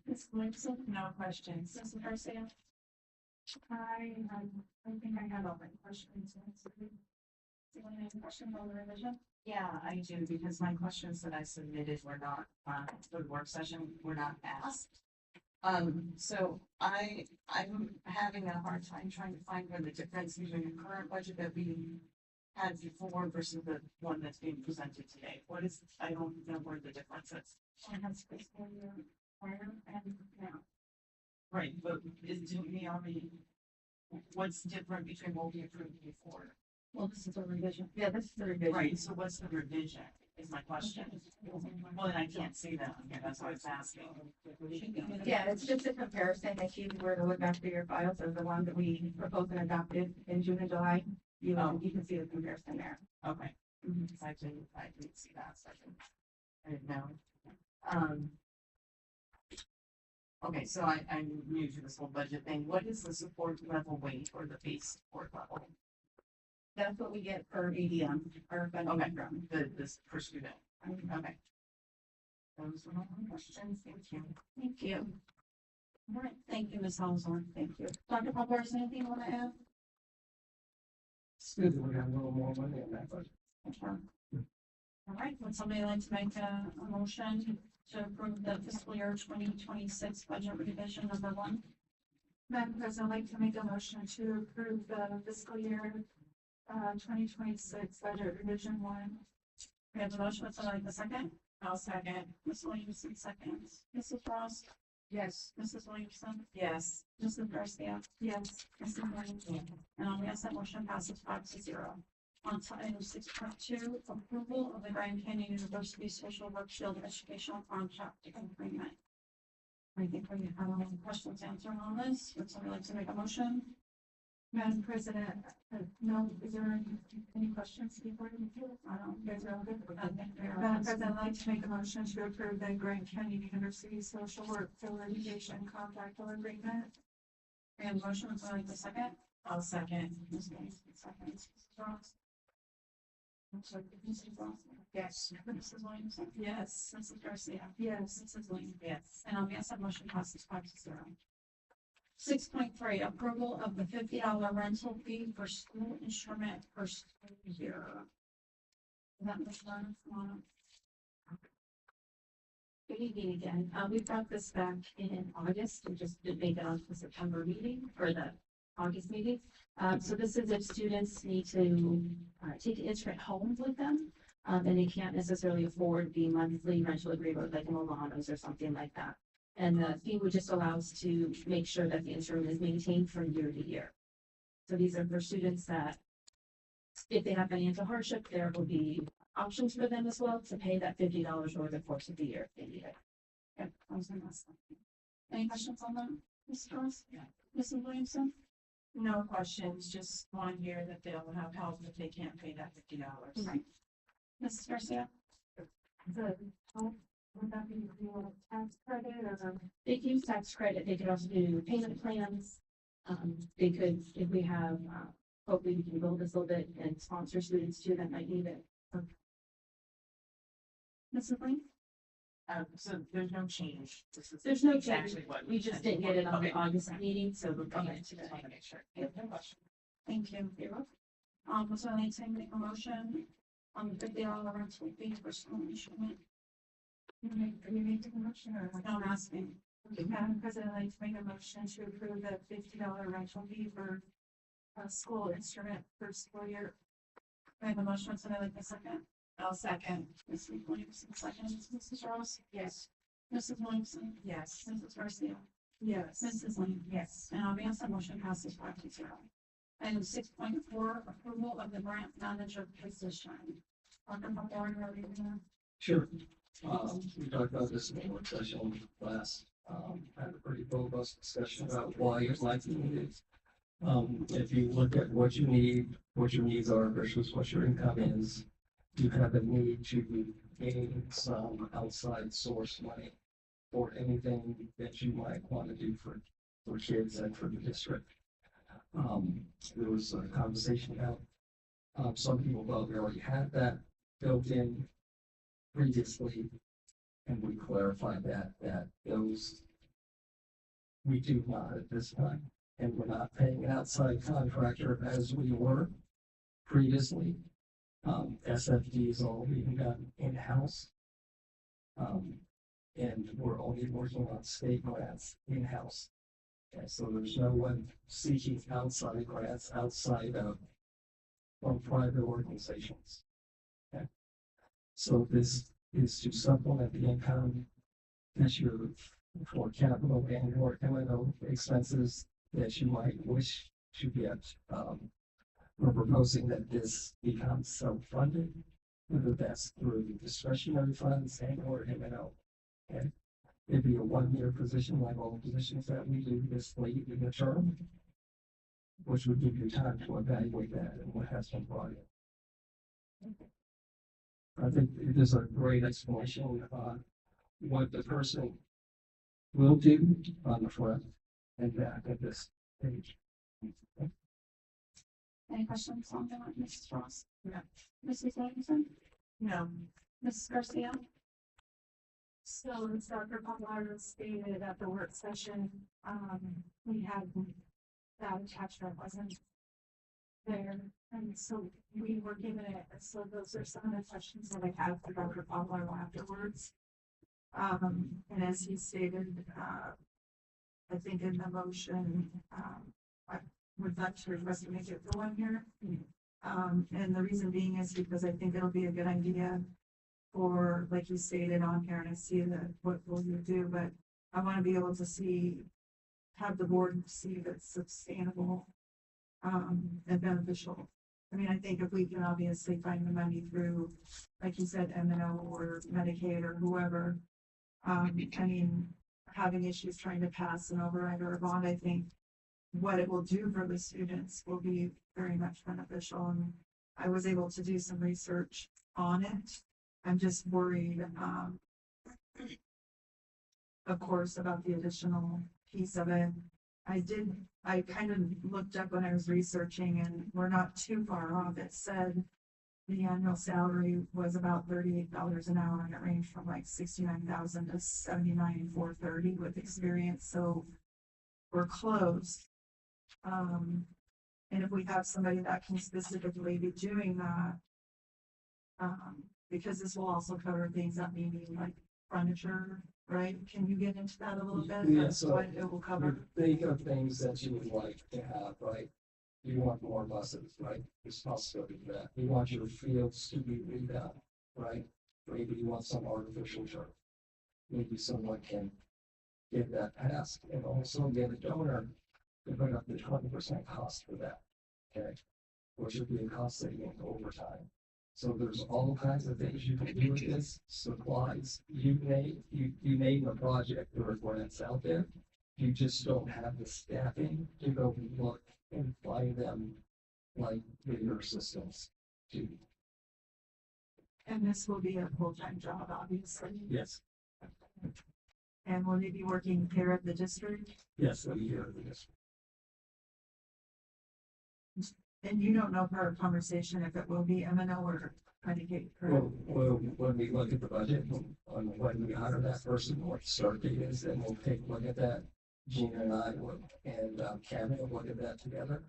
Ms. Williamson? No questions. Mrs. Garcia? I think I had all my questions. Do you want any questions on the revision? Yeah, I do, because my questions that I submitted were not, for the work session, were not asked. So I'm having a hard time trying to find where the difference between the current budget that we had before versus the one that's being presented today. What is, I don't know where the difference is. One has fiscal year prior and now. Right, but didn't we already, what's different between what we approved before? Well, this is a revision. Yeah, this is the revision. Right, so what's the revision is my question. Well, then I can't see that, okay, that's what I was asking. Yeah, it's just a comparison. If you were to look back through your files of the one that we proposed and adopted in June and July, you can see the comparison there. Okay. I didn't see that, so I didn't know. Okay, so I'm new to this whole budget thing. What is the support level weight or the base support level? That's what we get per ADM, or funding Okay, from. this per student. Okay. Those were my questions. Thank you. Thank you. All right, thank you, Ms. Halzorn. Thank you. Dr. Popper, anything you want to add? It's good that we have a little more money in that budget. All right, would somebody like to make a motion to approve the fiscal year 2026 budget revision number 1? Madam President, I'd like to make a motion to approve the fiscal year 2026 budget revision 1. We have a motion, would somebody like the second? I'll second. Ms. Williamson seconds. Mrs. Ross? Yes. Mrs. Williamson? Yes. Mrs. Garcia? Yes. Mrs. Williamson? And on yes, that motion passes 5-0. On to item 6.2, approval of the Grand Canyon University Social Work Field Educational Contract Agreement. I think we have any questions answered on this. Would somebody like to make a motion? Madam President, no, is there any questions before you? I don't, you guys are all good? Madam President, I'd like to make a motion to approve the Grand Canyon University Social Work Field Education Contract Agreement. We have a motion, would somebody like the second? I'll second. Ms. Williamson seconds. Mrs. Ross? I'm sorry, Mrs. Ross? Yes. Mrs. Williamson? Yes. Mrs. Garcia? Yes. Mrs. Williams? Yes. And on yes, that motion passes 5-0. 6.3, approval of the $50 rental fee for school instrument per school year. Is that Ms. Lerner? Good evening again. We brought this back in August. We just didn't make it onto the September meeting or the August meeting. So this is if students need to take an instrument home with them, and they can't necessarily afford the monthly rental agreement with like Milano's or something like that. And the fee would just allow us to make sure that the instrument is maintained from year to year. So these are for students that if they have financial hardship, there will be options for them as well to pay that $50 over the course of the year if they need it. Okay, I was gonna ask that. Any questions on that, Mrs. Ross? Yeah. Mrs. Williamson? No questions, just on here that they'll have help if they can't pay that $50. Right. Mrs. Garcia? The Would that be for tax credit or? They can use tax credit, they could also do payment plans. They could, if we have, hopefully we can build this a little bit and sponsor students too that might need it. Mrs. Lane? So there's no change. This is There's no change. exactly what We just didn't get it on the Okay. August meeting, so we're bringing Okay, it just today. wanted to make sure. Yeah, no question. Thank you. You're welcome. So I need to make a motion on the $50 rental fee for school instrument. You need to motion or? No, I'm asking. Madam President, I'd like to make a motion to approve the $50 rental fee for school instrument for school year. I have a motion, so I'd like a second. I'll second. Mrs. Williamson, second. Mrs. Ross? Yes. Mrs. Williamson? Yes. Mrs. Garcia? Yes. Mrs. Lane? Yes. And I'll the motion passes 5-0. Item 6.4, approval of the grant manager position. Dr. Poplar, are you gonna? Sure. We talked about this in the work session last, had a pretty robust discussion about why you'd like to need it. If you look at what you need, what your needs are versus what your income is, you have a need to gain some outside source money for anything that you might want to do for kids and for the district. There was a conversation about, some people thought we already had that built in previously, and we clarified that those we do not at this time, and we're not paying an outside contractor as we were previously. SFD is all being done in-house. And we're only working on state grants in-house. And so there's no one seeking outside grants outside of from private organizations. Okay. So this is to supplement the income that you're for capital and or M&O expenses that you might wish to get. We're proposing that this becomes self-funded, whether that's through discretionary funds and or M&O. Okay. It'd be a one-year position like all the positions that we do this late in the term, which would give you time to evaluate that and what has been brought in. I think it is a great explanation on what the person will do on the front and back at this page. Any questions on that, Mrs. Ross? No. Mrs. Williamson? No. Mrs. Garcia? So as Dr. Poplar stated at the work session, we had that attachment wasn't there. And so we were given it, so those are some of the questions that I have for Dr. Poplar afterwards. And as he stated, I think in the motion, I would like to request to make it for 1 year. And the reason being is because I think it'll be a good idea for, like you stated on here, and I see that what will you do, but I want to be able to see, have the board see if it's sustainable and beneficial. I mean, I think if we can obviously find the money through, like you said, M&O or Medicaid or whoever, I mean, having issues trying to pass an override or a bond, I think what it will do for the students will be very much beneficial. And I was able to do some research on it. I'm just worried, of course, about the additional piece of it. I kind of looked up when I was researching, and we're not too far off. It said the annual salary was about $38 an hour, and it ranged from like 69,000 to 79,430 with experience. So we're close. And if we have somebody that can specifically be doing that, because this will also cover things that maybe like furniture, right? Can you get into that a little bit? Yeah, That's so what it will cover. think of things that you would like to have, right? You want more buses, right? There's possibility for that. You want your fields to be redone, right? Maybe you want some artificial turf. Maybe someone can get that passed and also get a donor to put up the 20% cost for that, okay? Which would be a cost saving over time. So there's all kinds of things you can do with this, supplies, you name a project, there are grants out there. You just don't have the staffing to go look and find them like bigger systems do. And this will be a full-time job, obviously. Yes, And will you be working here at the district? yes, a year, yes. And you don't know per conversation if it will be M&O or Medicaid, Well, correct? when we look at the budget, on when we hire that person, what the start date is, then we'll take a look at that. Gina and I will, and Kevin will look at that together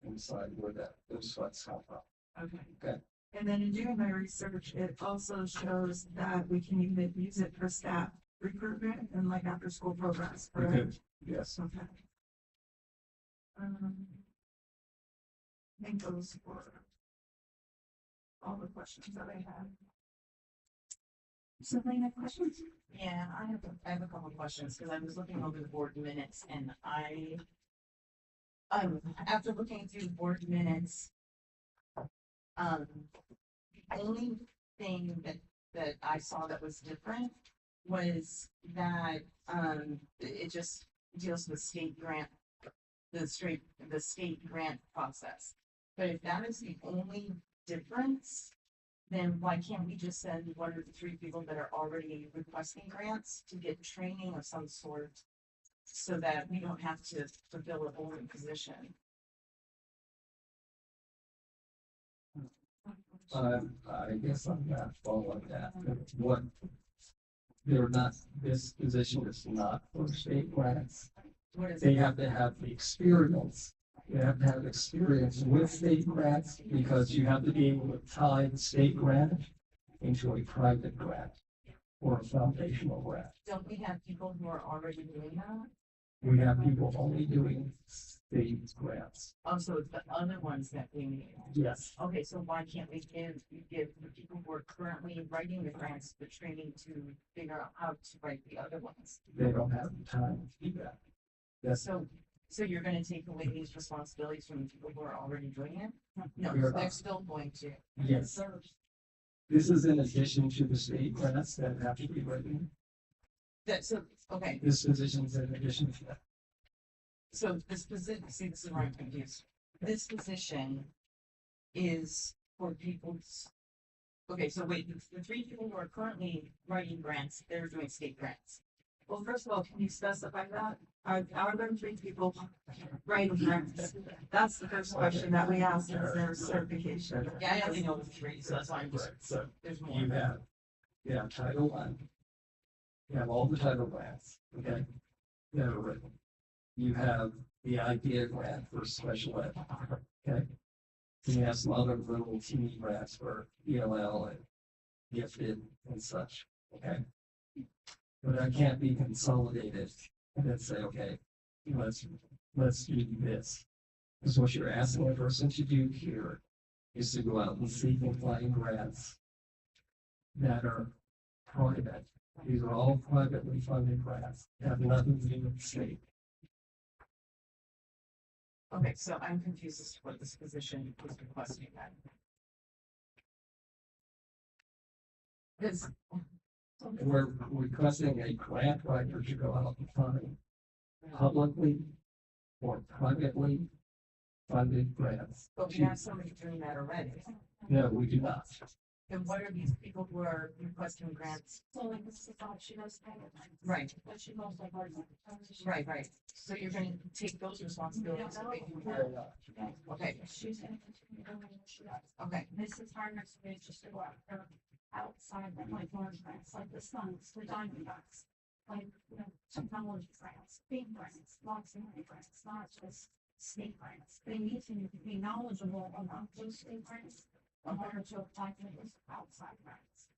and decide where those funds come from. Okay. Okay. And then in doing my research, it also shows that we can even use it for staff recruitment and like after-school programs, We correct? could, yes. Okay. I think those were all the questions that I had. Something have questions? Yeah, I have a couple of questions, because I was looking over the board minutes and after looking through the board minutes, the only thing that I saw that was different was that, it just deals with state grant, the state grant process. But if that is the only difference, then why can't we just send one of the three people that are already requesting grants to get training of some sort so that we don't have to fulfill a open position? I guess I'm not following that. What, they're not, this position is not for state grants. What is They it? have to have the experience. You have to have experience with state grants because you have to be able to tie the state grant into a private grant or a foundational grant. Don't we have people who are already doing that? We have people only doing state grants. Oh, so it's the other ones that we need. Yes. Okay, so why can't we give the people who are currently writing the grants the training to figure out how to write the other ones? They don't have the time to do that. That's, So you're gonna take away these responsibilities from the people who are already doing it? No, We are they're not. still going to. yes. This is in addition to the state grants that have to be written. Okay, This position is in addition to that. so this position, see, this is where I'm confused. This position is for people's. Okay, so wait, the three people who are currently writing grants, they're doing state grants. Well, first of all, can you specify that? Are there three people writing grants? That's the first question that we asked, is their certification? Yeah, I only know the three, so that's why I'm just, Right, so there's more. you have Title I. You have all the title grants, okay? That are written. You have the idea grant for special ed, okay? And you have some other little teeny grants for ELL and gifted and such, okay? But that can't be consolidated and then say, okay, let's do this. Because what you're asking a person to do here is to go out and seek and find grants that are private. These are all privately funded grants, have nothing to do with the state. Okay, so I'm confused as to what this position was requesting then. Because, We're requesting a grant writer to go out and find publicly or privately funded grants. but we have somebody doing that already. No, we do not. And what are these people who are requesting grants? So like this is all she does. Right. But she goes like. Right. So you're gonna take those responsibilities away from her. Okay, She's gonna continue doing what she does. okay, This is our next stage, just to go after outside, like large grants, like the Suns, the Diamondbacks. Like, you know, technology grants, big grants, lots of money grants, not just state grants. They need to be knowledgeable about those state grants in order to apply for those outside grants.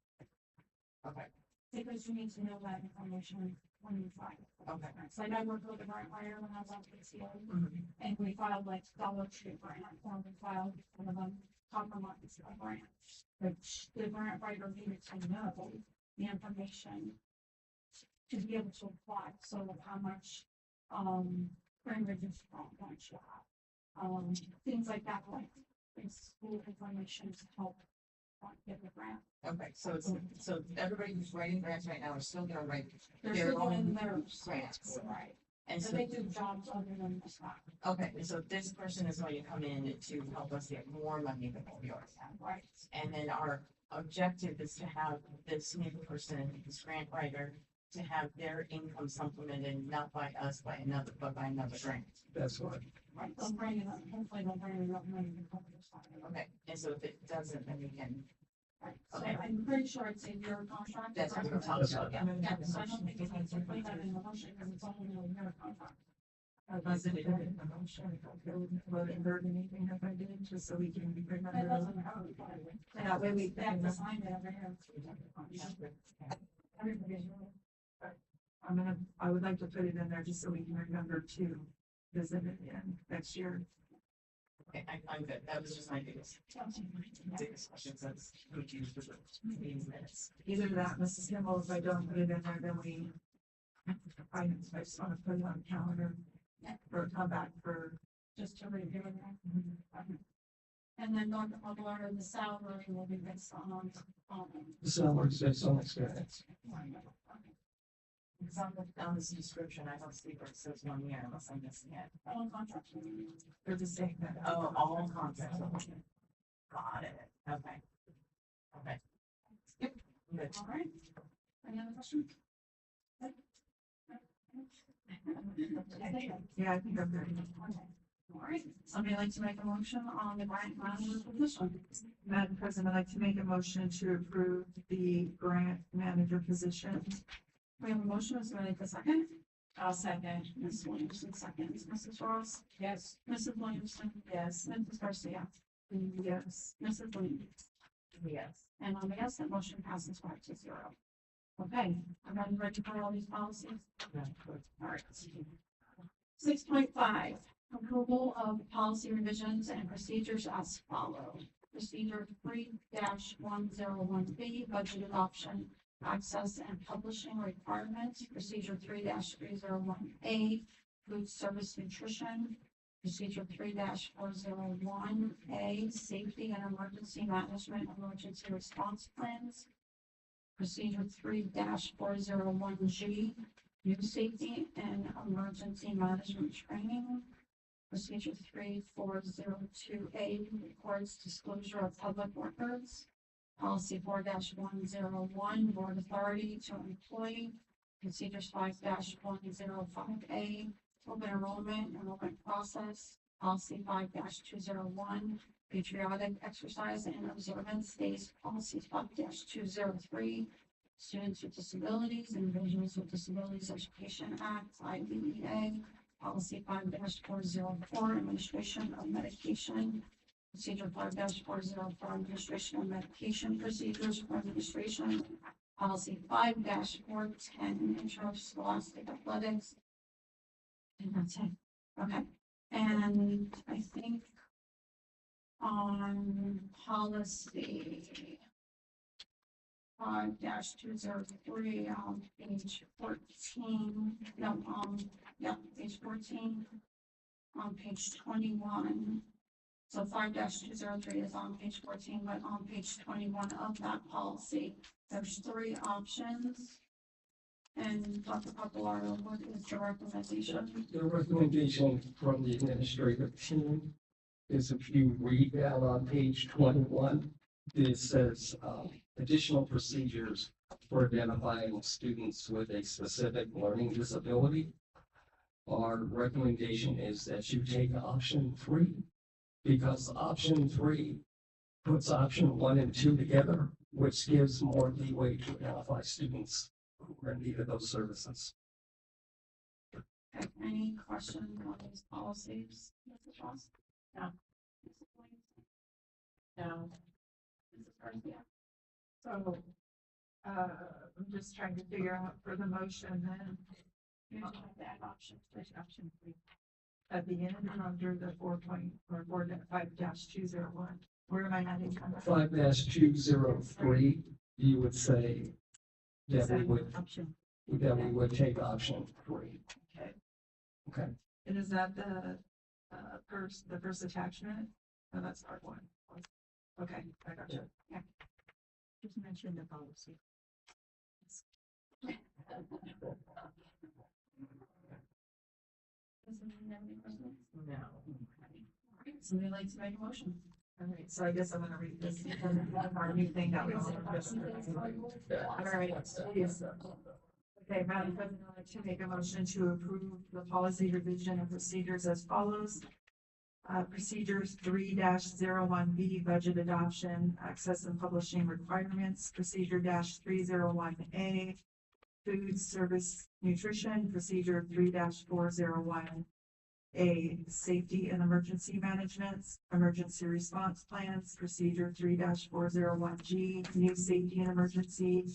okay, Because you need to know that information when you file. okay. So I worked with a grant writer when I was on PCO, Mhm. and we filed like Dollar Tree grant, or we filed one of them compromise a grant. Which the grant writer needed to know the information to be able to apply, so how much, brain reduced points you have. Things like that, like, it's school information to help get the grant. Okay, so everybody who's writing grants right now is still gonna write They're their still in own their grants. right, And so so, they do jobs other than this one. okay, and so this person is going to come in to help us get more money than what we already have. Right. And then objective is to have this new person, this grant writer, to have their income supplemented, not by us, but by another grant. That's what. Right, they'll bring it up, hopefully they'll bring it up, maybe the company's fine. Okay, and so if it doesn't, then we can, Right, so I'm pretty sure it's a year contract. that's what we're talking about, yeah. Yeah, so I don't think it needs to put that in the motion, because it's only a year contract. Was it in the motion? Will it hurt anything if I did, just so we can It remember? doesn't hurt. That way we. They have to sign it every year. Everybody's really. I would like to put it in there just so we can remember to visit it again next year. Okay, I'm good, that was just my biggest question, that's confused for these minutes. Either that, Mrs. Kimball, if I don't put it in there, then I just want to put it on the calendar. Or come back for. Just to review it. And then Dr. Aguilar, the salary will be based on. The salary based on experience. Because on this description, I don't see where it says 1 year unless I'm missing it. All contracts. They're just saying that. Oh, all contracts. Got it, okay. Okay. Yep, good. All right. Any other questions? Yeah, I think I'm ready. All right, somebody like to make a motion on the grant manager position? Madam President, I'd like to make a motion to approve the grant manager position. We have a motion, is there a second? I'll second. Ms. Williamson seconds. Mrs. Ross? Yes. Mrs. Williamson? Yes. Mrs. Garcia? Yes. Mrs. Lee? Yes. And on the yes, that motion passes 5-0. Okay, I'm ready for all these policies. All right. 6.5, approval of policy revisions and procedures as follows. Procedure 3-101B, budget adoption, access and publishing requirements. Procedure 3-301A, food service nutrition. Procedure 3-401A, safety and emergency management, emergency response plans. Procedure 3-401G, new safety and emergency management training. Procedure 3402A, records disclosure of public records. Policy 4-101, board authority to employee. Procedures 5-105A, open enrollment process. Policy 5-201, patriotic exercise and observance days. Policy 5-203, students with disabilities, individuals with disabilities education act, IDEA. Policy 5-404, administration of medication. Procedure 5-404, administration of medication procedures for administration. Policy 5-410, interscholastic athletics. And that's it. Okay. And I think on policy 5-203, page 14, no, yeah, page 14, on page 21. So 5-203 is on page 14, but on page 21 of that policy, there's 3 options. And Dr. Pappalardo, what is the recommendation? The recommendation from the administrative team is if you read down on page 21, it says additional procedures for identifying students with a specific learning disability. Our recommendation is that you take option 3, because option 3 puts option 1 and 2 together, which gives more leeway to identify students who are in need of those services. Okay, any questions on these policies? Mrs. Ross? No. Mrs. Williamson? No. Mrs. Garcia? So, I'm just trying to figure out for the motion then. You have to add option 3. Option 3. At the end, under the 5-201, where am I adding? 5-203, you would say that we would take option 3. Okay. Okay. And is that the first attachment? No, that's part 1. Okay, I got you. Yeah. Just mention the policy. Does anyone have any questions? No. All right, somebody like to make a motion? All right, so I guess I'm gonna read this, our new thing that we all just. All right. Okay, Madam President, I'd like to make a motion to approve the policy revision and procedures as follows. Procedures 3-01B, budget adoption, access and publishing requirements, procedure -301A, food service nutrition, procedure 3-401A, safety and emergency management, emergency response plans, procedure 3-401G, new safety and emergency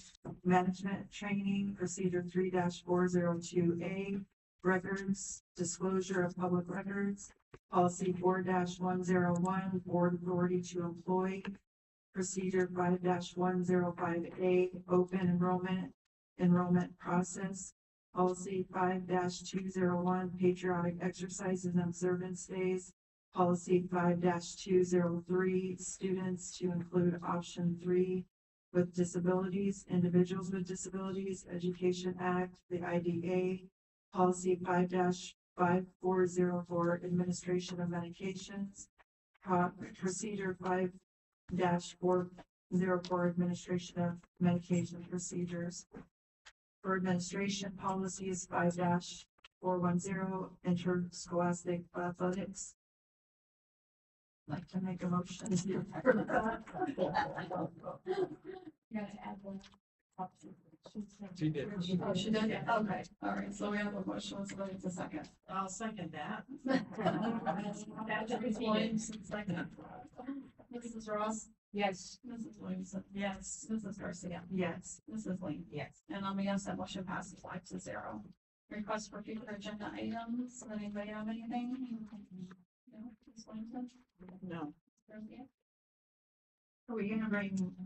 management training, procedure 3-402A, records, disclosure of public records, policy 4-101, board authority to employ, procedure 5-105A, open enrollment process, policy 5-201, patriotic exercises and observance days, policy 5-203, students to include option 3 with disabilities, individuals with disabilities, Education Act, the IDA, policy 5-5404, administration of medications, procedure 5-404, administration of medication procedures. For administration policies, 5-410, interscholastic athletics. I'd like to make a motion. You gotta add one. She did. Oh, she did? Okay, all right, so we have a motion, let's go into second. I'll second that. Mrs. Williamson, second. Mrs. Ross? Yes. Mrs. Williamson? Yes. Mrs. Garcia? Yes. Mrs. Lee? Yes. And I'm a yes, that motion passes 5-0. Request for future agenda items, does anybody have anything? No, Mrs. Williamson? No. Garcia? Are we gonna bring,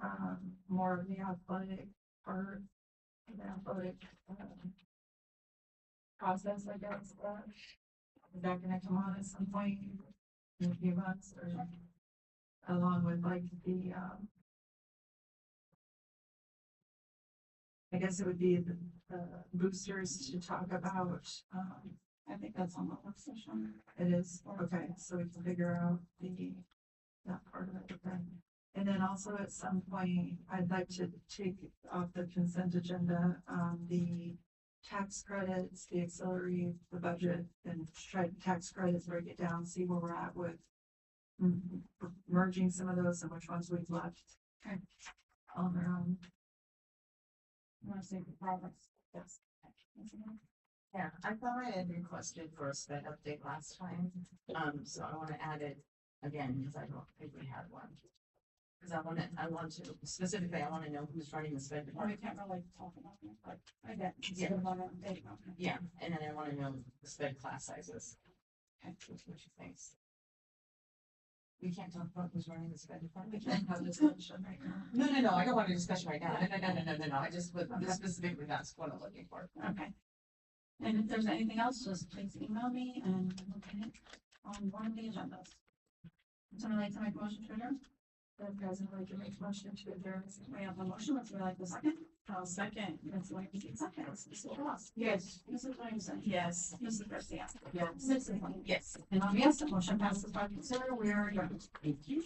more of the athletic part, of the athletic, process, I guess, is that gonna come on at some point in a few months, or along with like the, I guess it would be the boosters to talk about, I think that's on the work session. it is, okay, so we can figure out that part of it then. And then also at some point, I'd like to take off the consent agenda, the tax credits, the auxiliary, the budget, and try tax credits, break it down, see where we're at with merging some of those and which ones we've left. Okay. On their own. You wanna see the progress? Yes. Yeah, I thought I had requested for a sped update last time, so I wanna add it again, because I don't think we had one. Because I want to, specifically, I wanna know who's running the sped We department. can't really talk about it, but I get. Yeah. Okay. Yeah, and then I wanna know the sped class sizes. Okay, what you think? We can't talk about who's running the sped department. We can't have this discussion right now. No, I don't want a discussion right now. No, I just, this specifically, that's what I'm looking for. Okay. And if there's anything else, just please email me and we'll get it on one of the agendas. Someone like to make a motion to adjourn? The president would like to make a motion to adjourn. We have a motion, let's like the second. I'll second. Ms. Williamson, second. Mrs. Ross? Yes. Mrs. Williamson? Yes. Mrs. Garcia? Yes. Mrs. Lee? Yes. And I'm a yes, the motion passes 5-0. We are adjourned. Thank you.